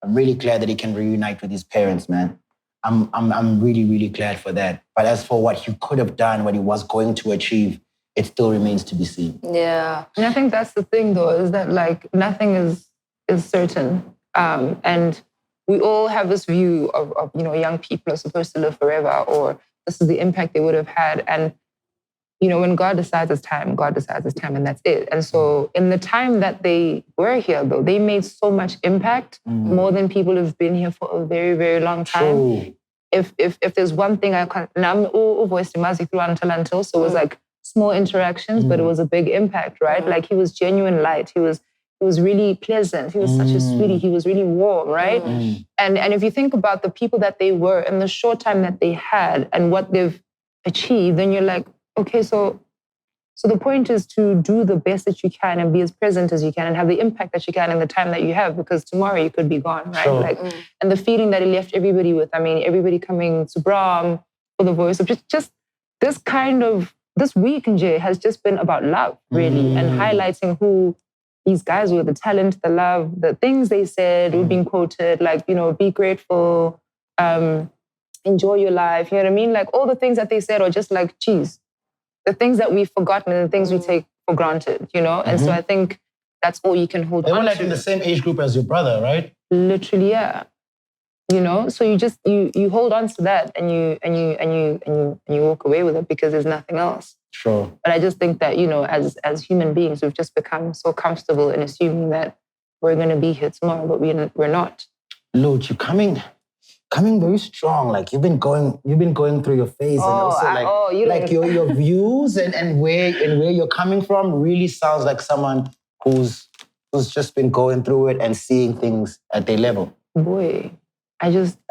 I'm really glad that he can reunite with his parents, man. I'm really, really glad for that. But as for what he could have done, what he was going to achieve, it still remains to be seen. Yeah. And I think that's the thing, though, is that, like, nothing is certain. And we all have this view of, you know, young people are supposed to live forever, or this is the impact they would have had. And, you know, when God decides it's time, God decides it's time, and that's it. And so in the time that they were here, though, they made so much impact, more than people who've been here for a very, very long time. True. If there's one thing I can't, voice until, so it was like small interactions, but it was a big impact, right? Like he was genuine light. He was really pleasant. He was such a sweetie. He was really warm, right? And if you think about the people that they were in the short time that they had and what they've achieved, then you're like, okay, so the point is to do the best that you can and be as present as you can and have the impact that you can in the time that you have, because tomorrow you could be gone, right? Sure. Like, and the feeling that he left everybody with. I mean, everybody coming to Braam for The Voice of just this kind of, this week in Jay has just been about love, really, and highlighting who these guys were, the talent, the love, the things they said were being quoted, like, you know, be grateful, enjoy your life, you know what I mean? Like all the things that they said are just like, geez, the things that we've forgotten and the things we take for granted, you know? And so I think that's all you can hold on to. They were like in the same age group as your brother, right? Literally, yeah. You know, so you just, you hold on to that and you walk away with it because there's nothing else. Sure. But I just think that, you know, as human beings, we've just become so comfortable in assuming that we're going to be here tomorrow, but we're not. Lord, you're coming very strong. Like you've been going through your phase, and also like your views and where you're coming from really sounds like someone who's just been going through it and seeing things at their level. Boy, I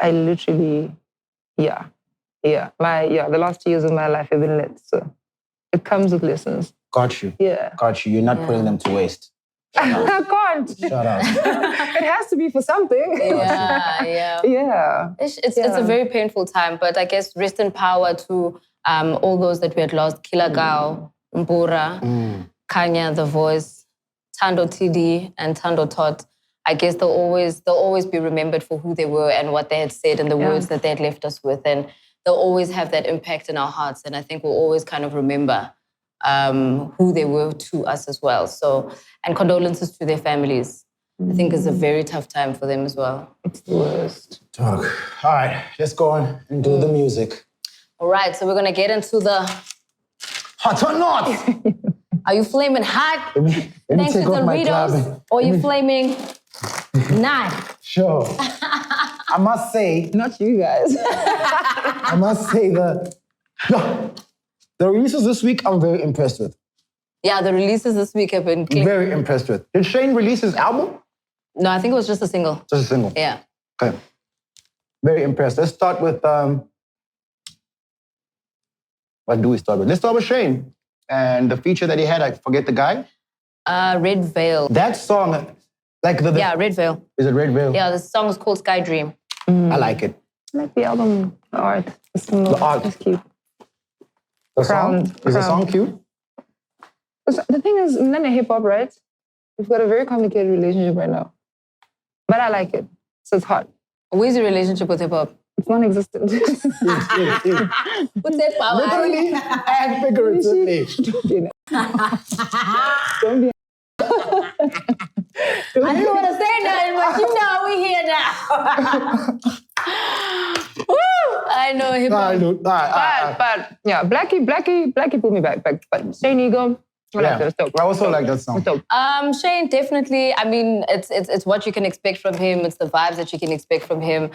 literally, yeah. The last 2 years of my life have been lit, so it comes with lessons. Got you. Yeah. Got you. You're not putting them to waste. I can't. Shut up. It has to be for something. Yeah. It's a very painful time, but I guess rest in power to all those that we had lost. RIPKillaKau, Mpura, Kanya, The Voice, Tando TD, and Tando Tot. I guess they'll always be remembered for who they were and what they had said and the words that they had left us with. And they'll always have that impact in our hearts. And I think we'll always kind of remember who they were to us as well. So, and condolences to their families. I think it's a very tough time for them as well. It's the worst. Talk. All right, let's go on and do the music. All right, so we're going to get into the... Hot or not? Are you flaming hot? Let me thanks to take off my glove Doritos? Or you flaming not? Sure. I must say... Not you guys. I must say the releases this week, I'm very impressed with. Yeah, the releases this week have been... Very impressed with. Did Shane release his album? No, I think it was just a single. Just a single? Yeah. Okay. Very impressed. Let's start with... What do we start with? Let's start with Shane. And the feature that he had, I forget the guy. Red Veil. That song, like the Yeah, Red Veil. Is it Red Veil? Yeah, the song is called Sky Dream. I like it. I like the album, the art, the single. The art. It's cute. The song? Is the song cute? The thing is, in hip-hop, right? We've got a very complicated relationship right now. But I like it. So it's hot. Where's your relationship with hip-hop? It's non-existent. What's that power? Literally and figuratively. Don't be... I didn't want to say nothing, but you know we here now. Woo! I know hip-hop. But yeah, Blxckie pulled me back. But Shane Eagle, I like that. It's dope. I also like that song. It's dope. Shane, definitely. I mean, it's what you can expect from him. It's the vibes that you can expect from him.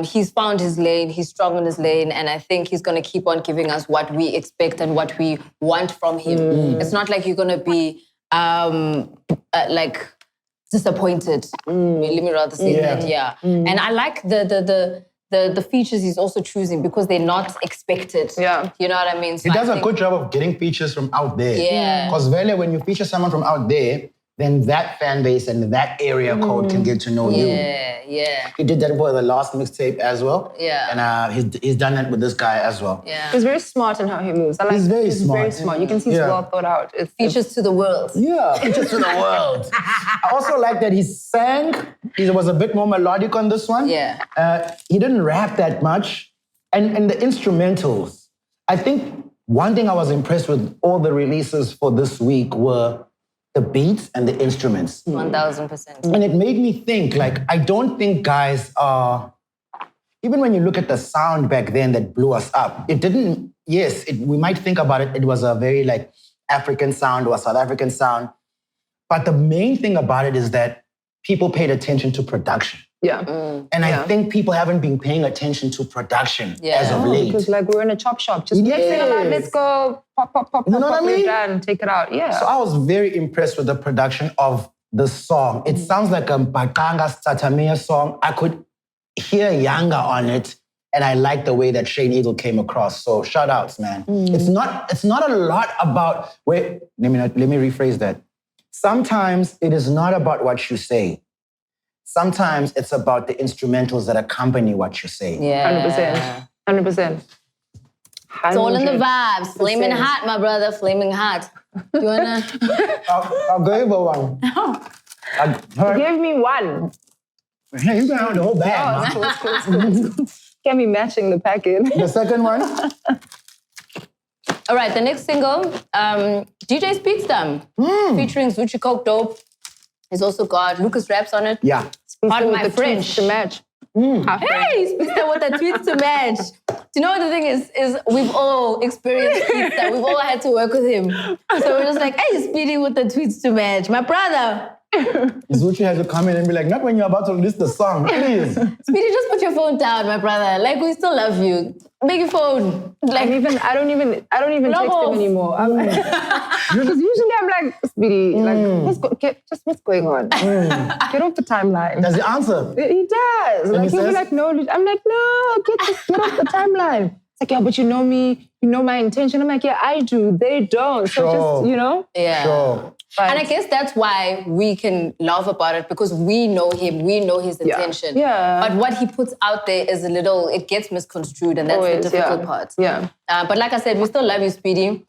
He's found his lane. He's strong in his lane. And I think he's going to keep on giving us what we expect and what we want from him. It's not like you're going to be like disappointed. Let me rather say that, yeah. And I like the features he's also choosing because they're not expected. Yeah. You know what I mean? So He does a good job of getting features from out there. Yeah. Because really, when you feature someone from out there, then that fan base and that area code can get to know you. Yeah. He did that for the last mixtape as well. Yeah. And he's done that with this guy as well. Yeah. He's very smart in how he moves. I like He's very smart. Very smart. You can see it's well thought out. It's Features to the world. Yeah, features to the world. I also like that he sang. He was a bit more melodic on this one. Yeah. He didn't rap that much. And the instrumentals. I think one thing I was impressed with all the releases for this week were the beats and the instruments. 1000%. And it made me think, like, I don't think guys are, even when you look at the sound back then that blew us up, it didn't, we might think about it, it was a very like African sound or a South African sound. But the main thing about it is that people paid attention to production. Yeah. And I think people haven't been paying attention to production as of late. Because like we're in a chop shop. Just next thing about, let's go, pop, You know what I mean? and take it out. Yeah. So I was very impressed with the production of the song. It sounds like a Bakanga Statamia song. I could hear Yanga on it, and I like the way that Shane Eagle came across. So shout outs, man. It's not a lot about, let me rephrase that. Sometimes it is not about what you say. Sometimes it's about the instrumentals that accompany what you say. Yeah. 100%. It's all in the vibes. Flamin Hot, my brother. Flamin Hot. You wanna? I'll go over one. Give me one. Hey, you can have the whole bag. Oh, it's cool. Can't be matching the packet. The second one? All right, the next single, DJ Speedsta, featuring Zuchi Coke Dope. He's also got Lucasraps on it. Yeah. Pardon my French. To match. Hey, Speedsta with the tweets to match. Do you know what the thing is we've all experienced Speedsta. We've all had to work with him. So we're just like, hey, Speedy with the tweets to match. My brother. Zuchi had to come in and be like, not when you're about to release the song, please. Speedy, just put your phone down, my brother. Like, we still love you. Make your phone. Like, I don't even text him anymore. Because usually I'm like, Speedy, what's going on? Get off the timeline. Does he answer? He does. Like, he'll be like, no. I'm like, no, get off the timeline. It's like, yeah, but you know me, you know my intention. I'm like, yeah, I do. They don't. So just, Yeah. Sure. Right. And I guess that's why we can laugh about it because we know him, we know his intention. Yeah. But what he puts out there is it gets misconstrued, and that's the difficult part. Yeah. But like I said, we still love you, Speedy.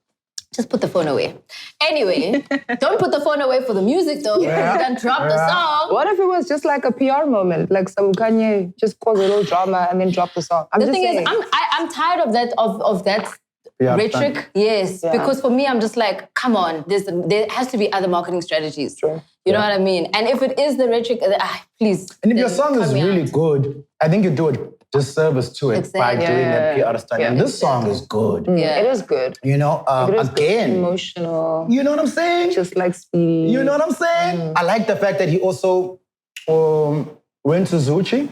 Just put the phone away. Anyway, don't put the phone away for the music though. Yeah. Then drop the song. What if it was just like a PR moment, like some Kanye just cause a little drama and then drop the song? The thing is, I'm tired of that of that. Rhetoric, yes. Yeah. Because for me, I'm just like, come on, there has to be other marketing strategies. True. You know what I mean? And if it is the rhetoric, please. And if your song is really good, I think you do a disservice to it by doing that PR stuff. And this song is good. Yeah, it is good. You know, again. Emotional. You know what I'm saying? Just like Speedy. You know what I'm saying? I like the fact that he also went to Zuchi.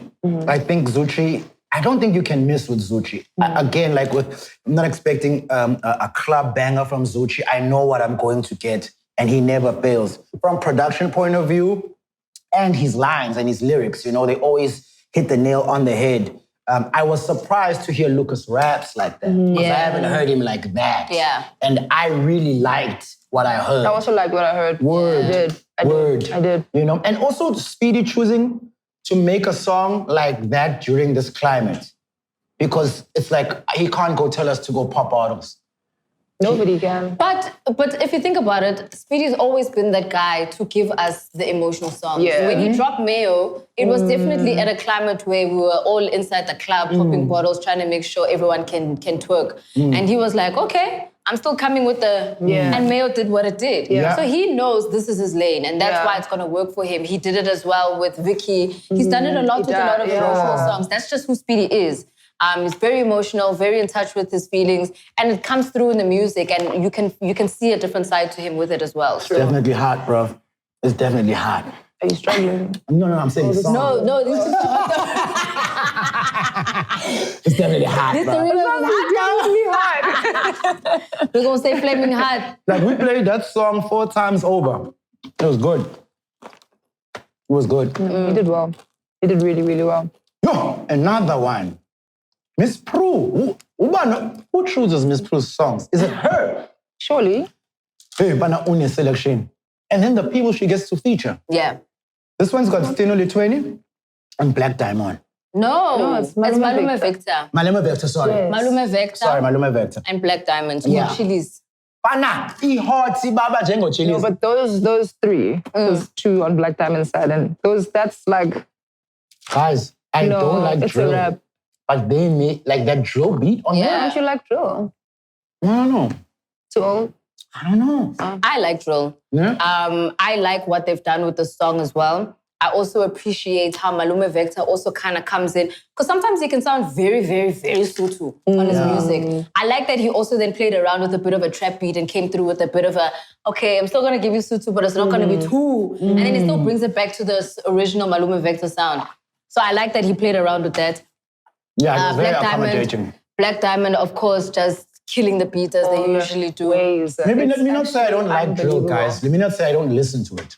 I think Zuchi... I don't think you can miss with Zuchi. Again, I'm not expecting a club banger from Zuchi. I know what I'm going to get, and he never fails. From production point of view, and his lines and his lyrics, they always hit the nail on the head. I was surprised to hear Lucasraps like that. Because I haven't heard him like that. Yeah. And I really liked what I heard. I also liked what I heard. Word. I did. You know, and also Speedy choosing to make a song like that during this climate. Because it's like, he can't go tell us to go pop bottles. Nobody can. But if you think about it, Speedy's always been that guy to give us the emotional songs. Yeah. When he dropped Mayo, it was definitely at a climate where we were all inside the club popping bottles, trying to make sure everyone can twerk. And he was like, okay, I'm still coming with the... And Mayo did what it did. Yeah. So he knows this is his lane, and that's why it's going to work for him. He did it as well with Vicky. He's done it a lot with a lot of emotional songs. That's just who Speedy is. He's very emotional, very in touch with his feelings, and it comes through in the music, and you can see a different side to him with it as well. It's definitely hot, bro. It's definitely hot. Are you struggling? No, I'm saying the song. No, this is It's definitely hot, this bro. the real hot. We're gonna say Flamin Hot. Like, we played that song 4 times over. It was good. It was good. You did well. You did really, really well. Yo, another one. Ms Prue. Who chooses Ms Prue's songs? Is it her? Surely. Hey, Bana Une selection. And then the people she gets to feature. Yeah. This one's got Steno 20 and Black Diamond. No, it's Malume Vector. Malume Vector, sorry. Yes. Malume Vector. Sorry, Malume Vector. And Black Diamonds. Yeah. Chili's. Bana, hot, Baba Jengo Chili's. No, but those three, those 2 on Black Diamond side, and that's like... Guys, I don't like it's drill. a rap. But they make like that drill beat on Why Yeah. don't you like drill? I don't know. Too old? I don't know. I like drill. Yeah? I like what they've done with the song as well. I also appreciate how Malume Vector also kind of comes in. Because sometimes he can sound very, very, very Sutu on his music. I like that he also then played around with a bit of a trap beat and came through with a bit of a, okay, I'm still going to give you Sutu, but it's not going to be too. And then he still brings it back to the original Malume Vector sound. So I like that he played around with that. Yeah, it's very accommodating. Black Diamond, of course, just killing the beat as they usually do. Maybe let me not say I don't like drill, guys. Let me not say I don't listen to it.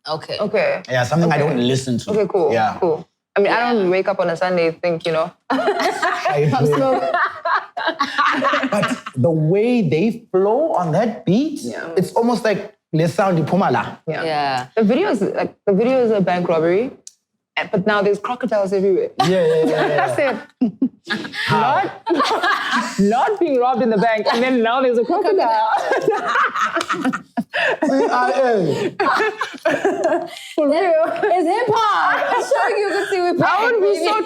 Okay. Okay. Yeah, something I don't listen to. Okay, cool. Yeah. Cool. I mean, I don't wake up on a Sunday and think, But the way they flow on that beat, it's almost like les sound Pumala. Yeah. The video is a bank robbery, but now there's crocodiles everywhere. Yeah. I said, not being robbed in the bank, and then now there's a crocodile. For real. It's hip hop. I'm sure you can see with That would be so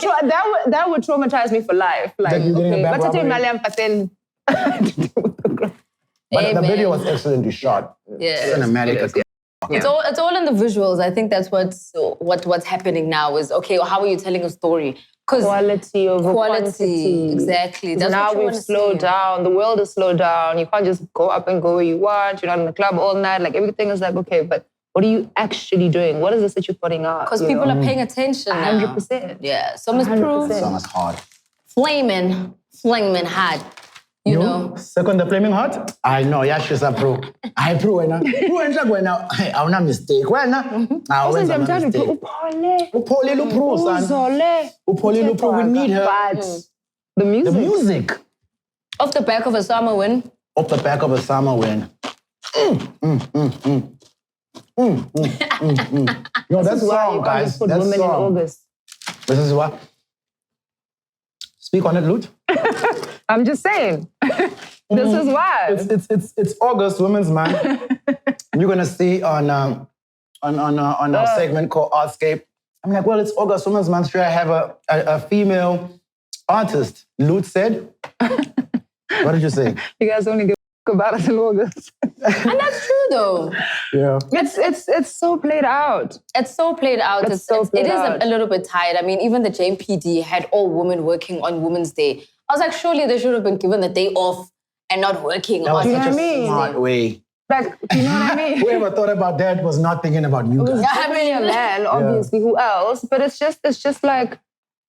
that would traumatize me for life. Like, That you're getting a okay, bank but today robbery. Malian Patel. But the video was excellently shot. Yeah. Cinematic. It's all in the visuals. I think that's what's happening now is, okay, how are you telling a story? Because Quality over quantity. Exactly. That's now what you we've wanna slowed see. down. The world is slowed down. You can't just go up and go where you want. You're not in the club all night. Like, everything is like, okay, but what are you actually doing? What is this that you're putting out? Because people are paying attention now. 100%. Yeah. So Ms. Prue, Song is hard. Flamin Hot. You know. Second, the Flamin Hot? I know, yeah, she's a pro. I pro, wena. Who enja wena? I want a mistake. Wena? I Also, want I'm a trying to mistake. Upole lu pro, son. Upole lu pro, we need her. But the music. The music. Off the back of a summer win. Off the back of a summer win. Yo, that This is why song, you can't guys. just put That women in song. August. This is what? Speak on it, Lut. I'm just saying. This is why. It's August Women's Month. You're gonna see on our segment called Artscape. I'm like, well, it's August Women's Month. Should I have a female artist? Lut said. What did you say? You guys only give about us in August. And that's true though. Yeah. It's so played out. It's so played out. It's so played it is out. a little bit tired. I mean, even the JMPD had all women working on Women's Day. I was like, surely they should have been given the day off and not working That was on such a mean? smart way. Like, you know what I mean? Whoever thought about that was not thinking about you guys. I mean, a man, obviously, who else? But it's just like,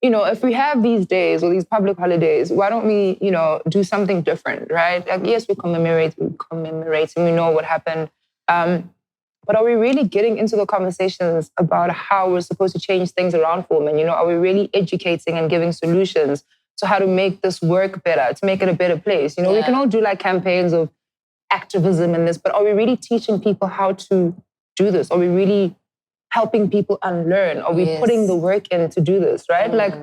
you know, if we have these days or these public holidays, why don't we, you know, do something different, right? Like, yes, we commemorate, and we know what happened. But are we really getting into the conversations about how we're supposed to change things around for women? Are we really educating and giving solutions to how to make this work better, to make it a better place? We can all do like campaigns of activism and this, but are we really teaching people how to do this? Are we really helping people unlearn? Are we putting the work in to do this, right? Like,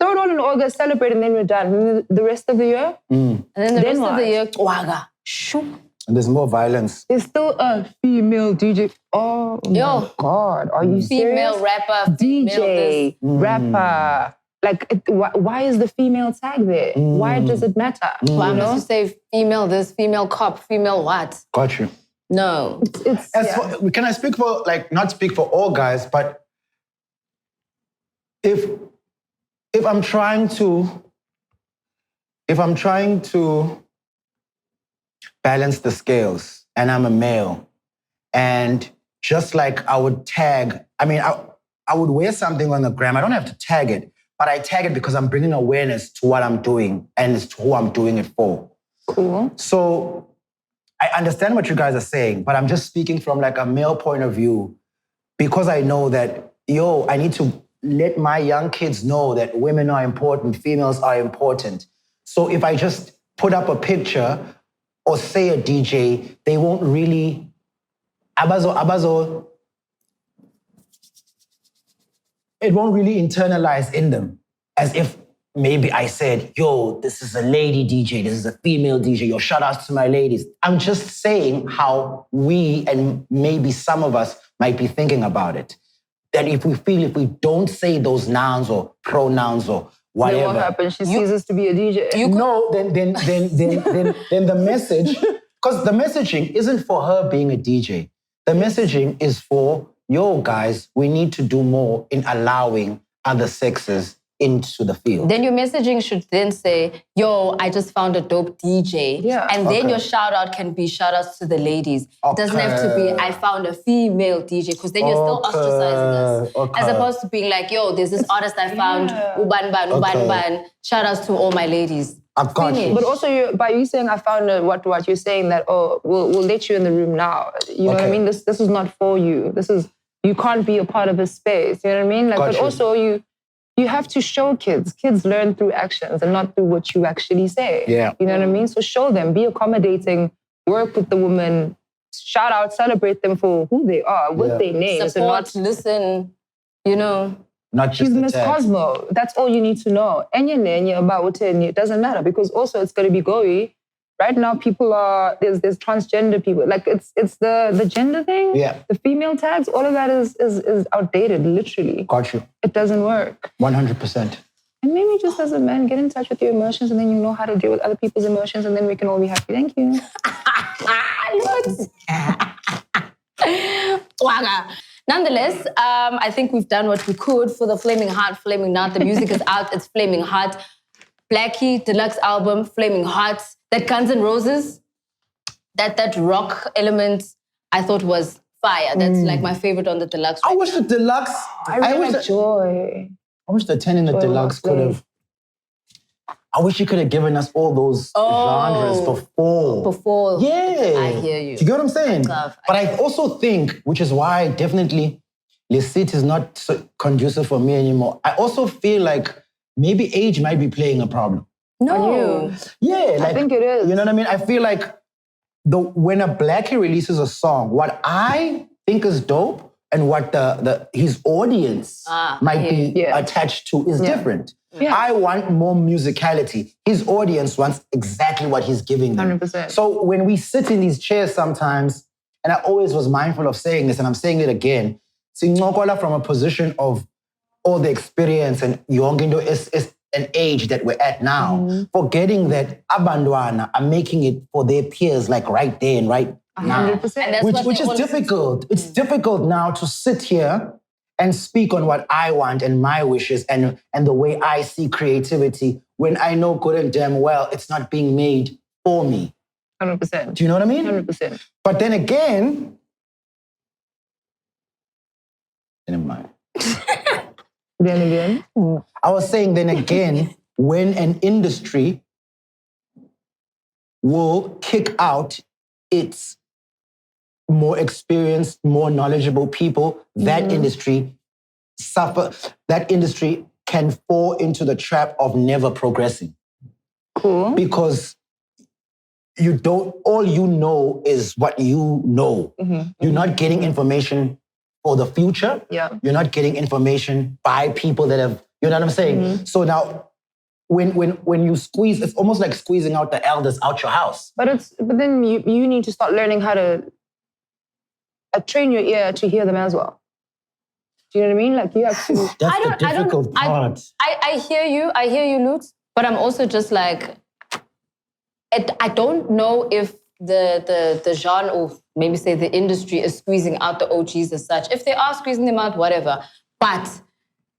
throw it all in August, celebrate, and then we're done. And the rest of the year? And then the rest of the year, waga, shoop. And there's more violence. There's still a female DJ. Oh my God. Are you serious? Female rapper, DJ, rapper. Like, why is the female tag there? Why does it matter? Why must you say female this, female cop, female what? Got you. No. Can I speak for, not speak for all guys, but if I'm trying to balance the scales and I'm a male, and just like I would tag, I would wear something on the gram. I don't have to tag it, but I tag it because I'm bringing awareness to what I'm doing and it's to who I'm doing it for. Cool. So I understand what you guys are saying, but I'm just speaking from like a male point of view because I know that, I need to let my young kids know that women are important, females are important. So if I just put up a picture or say a DJ, they won't really, it won't really internalize in them as if maybe I said, this is a lady DJ, this is a female DJ, shout outs to my ladies. I'm just saying how we and maybe some of us might be thinking about it. That if we don't say those nouns or pronouns or whatever. Then what happens? She ceases to be a DJ. Then the message, because the messaging isn't for her being a DJ. The messaging is for, guys, we need to do more in allowing other sexes into the field. Then your messaging should then say, I just found a dope DJ. Yeah. And then your shout out can be shout outs to the ladies. It doesn't have to be, I found a female DJ, because then you're still ostracizing us. As opposed to being like, there's this artist I found, Uban, shout outs to all my ladies. I've got you. But also, by you saying I found what you're saying that, we'll let you in the room now. You know what I mean? This is not for you. You can't be a part of a space. You know what I mean? But also you have to show kids. Kids learn through actions and not through what you actually say. Yeah. You know what I mean? So show them, be accommodating, work with the woman, shout out, celebrate them for who they are, with their names. Support, listen, Not just she's Ms Cosmo. That's all you need to know. Enya about what it doesn't matter, because also it's going to be gory. Right now, there's transgender people. Like it's the gender thing. Yeah. The female tags, all of that is outdated, literally. Got you. It doesn't work. 100%. And maybe just as a man, get in touch with your emotions, and then you know how to deal with other people's emotions, and then we can all be happy. Thank you. Nonetheless, I think we've done what we could for the Flamin Hot, Flamin Not. The music is out. It's Flamin Hot. Blxckie deluxe album, Flamin Hot. That Guns N' Roses, that rock element, I thought was fire. That's like my favorite on the deluxe. I wish the deluxe. I wish Joy. I wish the 10 in the Joy deluxe could have. I wish you could have given us all those genres before. Yeah. I hear you. Do you get what I'm saying? But I also think, which is why definitely Licit is not so conducive for me anymore. I also feel like maybe age might be playing a problem. No. Yeah. I think it is. You know what I mean? I feel like when a Blxckie releases a song, what I think is dope and what his audience might be attached to is different. Yeah. I want more musicality. His audience wants exactly what he's giving them. 100%. So when we sit in these chairs sometimes, and I always was mindful of saying this, and I'm saying it again, singokola from a position of all the experience and yongindo is an age that we're at now, forgetting that abandwana are making it for their peers like right there and right now. 100%. Which is difficult. It's difficult now to sit here and speak on what I want and my wishes and the way I see creativity when I know good and damn well it's not being made for me. 100%. Do you know what I mean? 100%. But then again, never mind. Then again? I was saying then again, when an industry will kick out its more experienced, more knowledgeable people, that industry can fall into the trap of never progressing. Cool. Because all you know is what you know. You're not getting information for the future. Yeah. You're not getting information by people that have, you know what I'm saying? So now, when you squeeze, it's almost like squeezing out the elders out your house. But then you need to start learning how to train your ear to hear them as well. Do you know what I mean? Like you have to. That's the difficult part. I hear you, Lutz. But I'm also just like, I don't know if the genre, or maybe say the industry, is squeezing out the OGs as such. If they are squeezing them out, whatever. But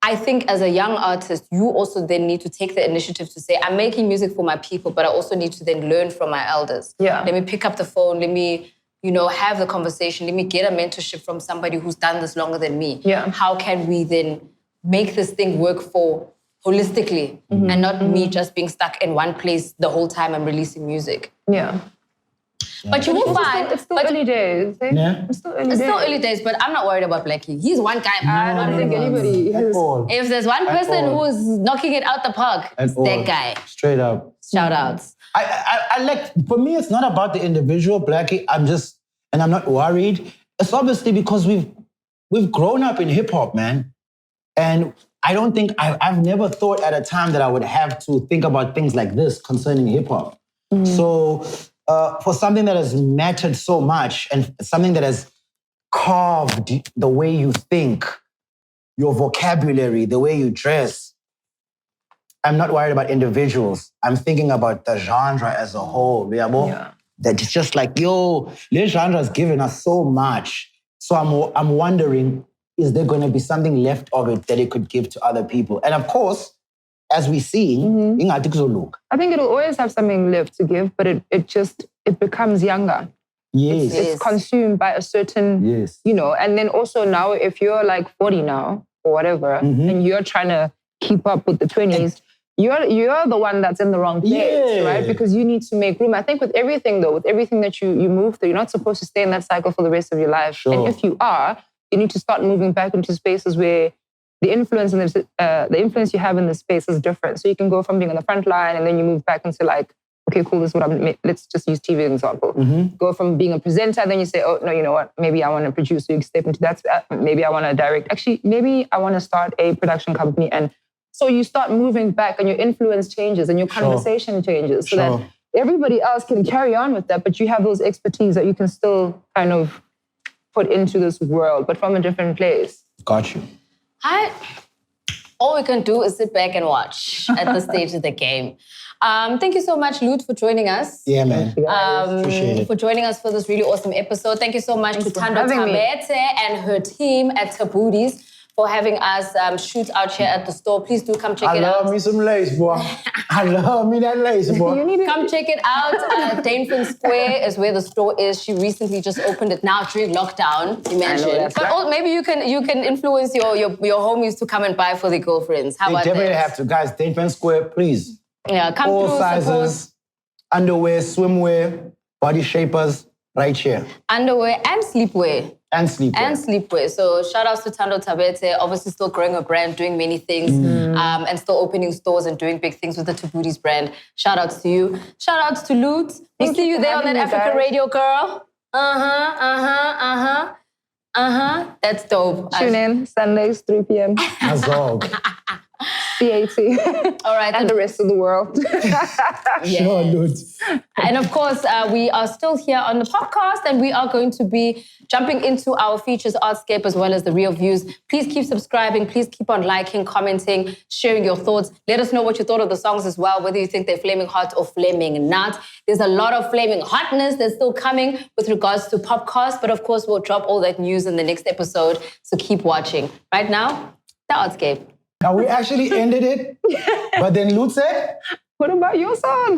I think as a young artist, you also then need to take the initiative to say, I'm making music for my people, but I also need to then learn from my elders. Yeah. Let me pick up the phone. Let me, have the conversation. Let me get a mentorship from somebody who's done this longer than me. Yeah. How can we then make this thing work for holistically and not me just being stuck in one place the whole time I'm releasing music? Yeah. But you will find... It's still early days. Eh? Yeah. It's still early days. It's still early days, but I'm not worried about Blxckie. He's one guy. I don't think anybody is. If there's one person who's knocking it out the park, it's that guy. Straight up. Shout outs. I like, for me, it's not about the individual, Blxckie. I'm not worried. It's obviously because we've grown up in hip hop, man. And I don't think, I've never thought at a time that I would have to think about things like this concerning hip hop. So for something that has mattered so much and something that has carved the way you think, your vocabulary, the way you dress, I'm not worried about individuals. I'm thinking about the genre as a whole. Yeah. That it's just like, this genre has given us so much. So I'm wondering, is there going to be something left of it that it could give to other people? And of course, as we see, I think it'll always have something left to give, but it becomes younger. Yes. It's consumed by a certain, and then also now if you're like 40 now or whatever, and you're trying to keep up with the 20s, you're the one that's in the wrong place, right? Because you need to make room. I think with everything that you move through, you're not supposed to stay in that cycle for the rest of your life. Sure. And if you are, you need to start moving back into spaces where the influence you have in the space is different. So you can go from being on the front line and then you move back into like, okay, cool, this is what let's just use TV as an example. Go from being a presenter, then you say, oh, no, you know what? Maybe I want to produce. So you step into that. Maybe I want to direct. Actually, maybe I want to start a production company. And so you start moving back and your influence changes and your conversation changes so that everybody else can carry on with that, but you have those expertise that you can still kind of put into this world, but from a different place. Got you. All we can do is sit back and watch at this stage of the game. Thank you so much, Lut, for joining us. Yeah, man. Appreciate it. For joining us for this really awesome episode. Thank you so much to Thando Tabete and her team at Thabooties for having us shoot out here at the store. Please do come check it out. I love me some lace, boy. I love me that lace, boy. Come check it out. Danefin Square is where the store is. She recently just opened it now during lockdown. Imagine. But maybe you can influence your homies to come and buy for their girlfriends. How about that? They definitely have to. Guys, Danefin Square, please. Yeah, come all through. All sizes, underwear, swimwear, body shapers, right here. Underwear and sleepwear. And sleepwear. So shout outs to Thando Tabete, obviously still growing a brand, doing many things, and still opening stores and doing big things with the Thabooties brand. Shout outs to you. Shout outs to Lut. We'll see you there on that Africa Radio, girl. That's dope. Tune in Sundays, 3 p.m. Azog. CAT. All right. And the rest of the world. Sure, Lut. And of course, we are still here on the POPcast and we are going to be jumping into our features, Artscape, as well as the ReelViews. Please keep subscribing. Please keep on liking, commenting, sharing your thoughts. Let us know what you thought of the songs as well, whether you think they're Flamin Hot or Flamin Not. There's a lot of Flamin Hotness that's still coming with regards to POPcast, but of course, we'll drop all that news in the next episode, so keep watching. Right now, the Artscape. Now, we actually ended it, but then Lut said... What about your song?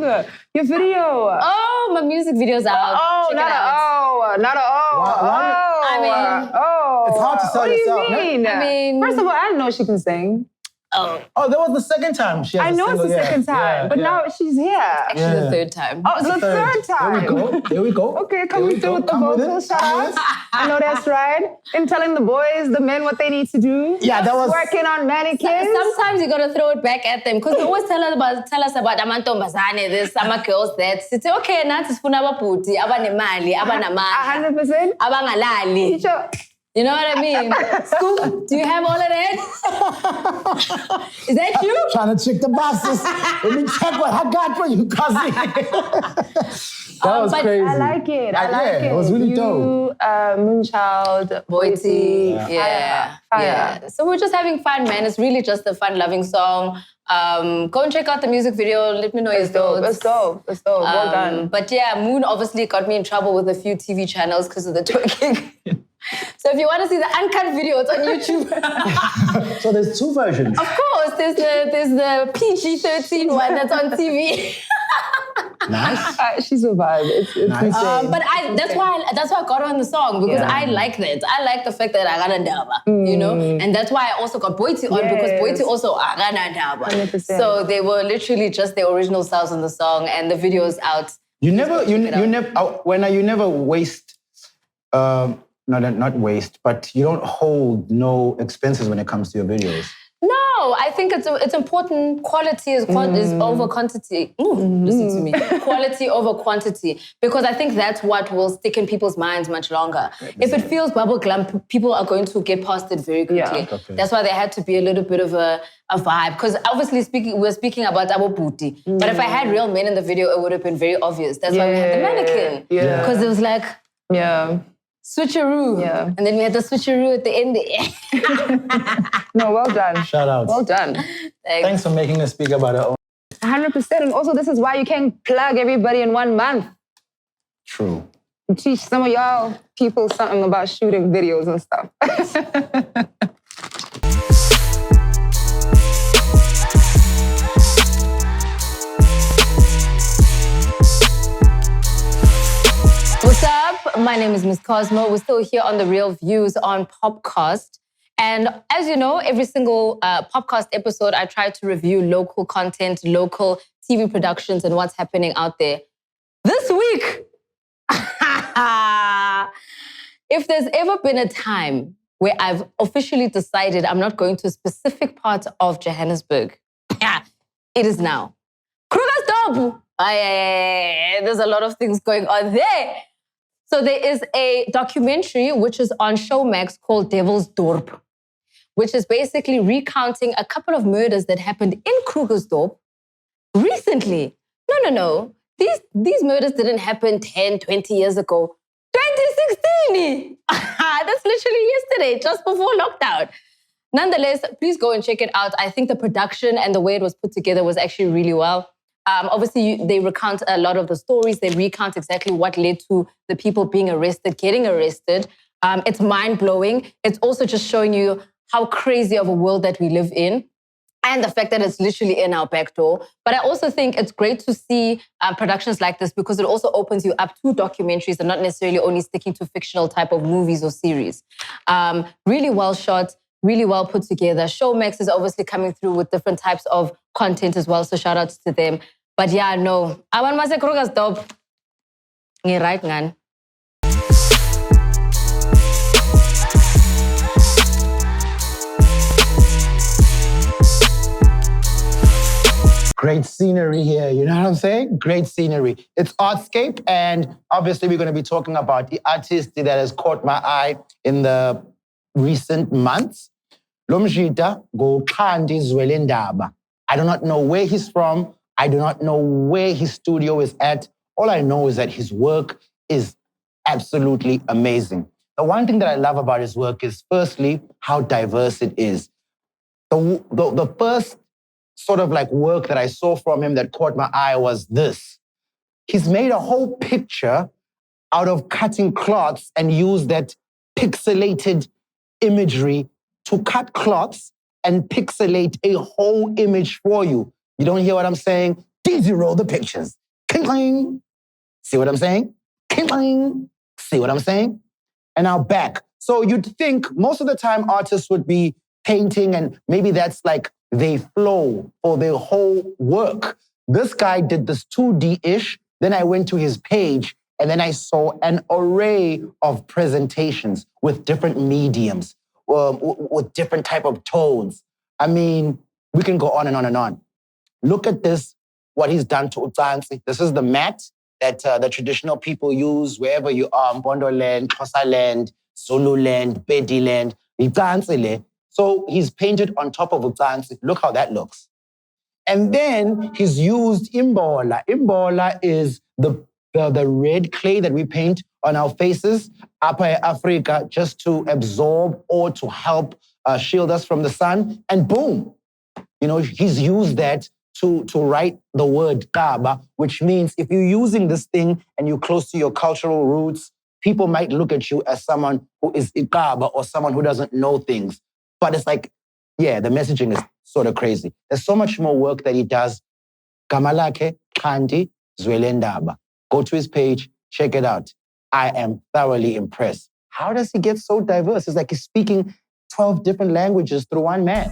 Your video? Oh, my music video's out. Oh, not a I mean, it's hard to sell yourself. What do you mean? I mean, first of all, I didn't know she can sing. Oh, that was the second time she has I know it's the second time, but now she's here. actually the third time. Oh, it's the third time. Here we go. Okay, coming through with the vocal shout. I know that's right. And telling the boys, the men, what they need to do. Yeah, that was... Working on mannequins. Sometimes you gotta throw it back at them because they always tell us about amantombazane, this, ama girls that. It's okay, nathi sifuna ababhuti, abanemali, abanamandla. 100%. Abangalali. You know what I mean? Scoop, do you have all of that? Is that you? Trying to check the boxes. Let me check what I got for you, cousin. That was crazy. I like it. I like it. It was really dope. Moonchild, Bhuti. Fire. Yeah. So we're just having fun, man. It's really just a fun-loving song. Go and check out the music video. Let me know your thoughts. It's dope. Well done. But yeah, Moon obviously got me in trouble with a few TV channels because of the twerking. So if you want to see the uncut video, it's on YouTube. So there's two versions. Of course, there's the PG-13 one that's on TV. Nice. She's a vibe. It's nice. insane. But that's why I got her on the song because I like that. I like the fact that I got a daba, you know, and that's why I also got Bhuti on because Bhuti also got a daba. 100%. So they were literally just their original selves on the song, and the video's out. You never waste. Not waste, but you don't hold no expenses when it comes to your videos. No, I think it's important. Quality is over quantity. Listen to me. Quality over quantity. Because I think that's what will stick in people's minds much longer. If it feels bubblegum, people are going to get past it very quickly. Yeah. Okay. That's why there had to be a little bit of a vibe. Because obviously we're speaking about Cosmo Bhuti. But if I had real men in the video, it would have been very obvious. That's why we had the mannequin. Yeah. Because it was like... Yeah. Switcheroo. Yeah. And then we had the switcheroo at the end. No, well done. Shout out. Well done. Thanks for making us speak about our own. 100%. And also, this is why you can't plug everybody in 1 month. True. And teach some of y'all people something about shooting videos and stuff. What's up? My name is Ms Cosmo. We're still here on the ReelViews on POPcast. And as you know, every single POPcast episode, I try to review local content, local TV productions, and what's happening out there. This week, if there's ever been a time where I've officially decided I'm not going to a specific part of Johannesburg, it is now. Krugersdorp! There's a lot of things going on there. So there is a documentary which is on Showmax called Devil's Dorp, which is basically recounting a couple of murders that happened in Krugersdorp recently. No. These murders didn't happen 10, 20 years ago. 2016! That's literally yesterday, just before lockdown. Nonetheless, please go and check it out. I think the production and the way it was put together was actually really well. Obviously, they recount a lot of the stories. They recount exactly what led to the people being arrested, getting arrested. It's mind-blowing. It's also just showing you how crazy of a world that we live in and the fact that it's literally in our back door. But I also think it's great to see productions like this because it also opens you up to documentaries and not necessarily only sticking to fictional type of movies or series. Really well shot, really well put together. Showmax is obviously coming through with different types of content as well, so shout outs to them. But yeah, no. I want to say Krugersdorp. You're right, man. Great scenery here, you know what I'm saying? Great scenery. It's Artscape, and obviously we're going to be talking about the artist that has caught my eye in the recent months. Lomjita Gokhandi Zwelendaba. I do not know where he's from. I do not know where his studio is at. All I know is that his work is absolutely amazing. The one thing that I love about his work is, firstly, how diverse it is. The first sort of like work that I saw from him that caught my eye was this. He's made a whole picture out of cutting cloths and used that pixelated imagery to cut cloths and pixelate a whole image for you. You don't hear what I'm saying? Easy roll the pictures. Kling. See what I'm saying? Kling. See what I'm saying? And now back. So you'd think most of the time artists would be painting and maybe that's like they flow for their whole work. This guy did this 2D-ish. Then I went to his page and then I saw an array of presentations with different mediums, with different type of tones. I mean, we can go on and on and on. Look at this, what he's done to Utansi. This is the mat that the traditional people use wherever you are, Mpondo land, Xhosa land, Zulu land, Pedi land, Utansi le. So he's painted on top of Utansi. Look how that looks. And then he's used imbola. Imbola is the red clay that we paint on our faces, Upper Africa, just to absorb or to help shield us from the sun. And boom, he's used that to write the word Kaba, which means if you're using this thing and you're close to your cultural roots, people might look at you as someone who is Ikaba or someone who doesn't know things. But it's like, yeah, the messaging is sort of crazy. There's so much more work that he does. Kamalake Kandi Zwelendaba. Go to his page, check it out. I am thoroughly impressed. How does he get so diverse? It's like he's speaking 12 different languages through one man.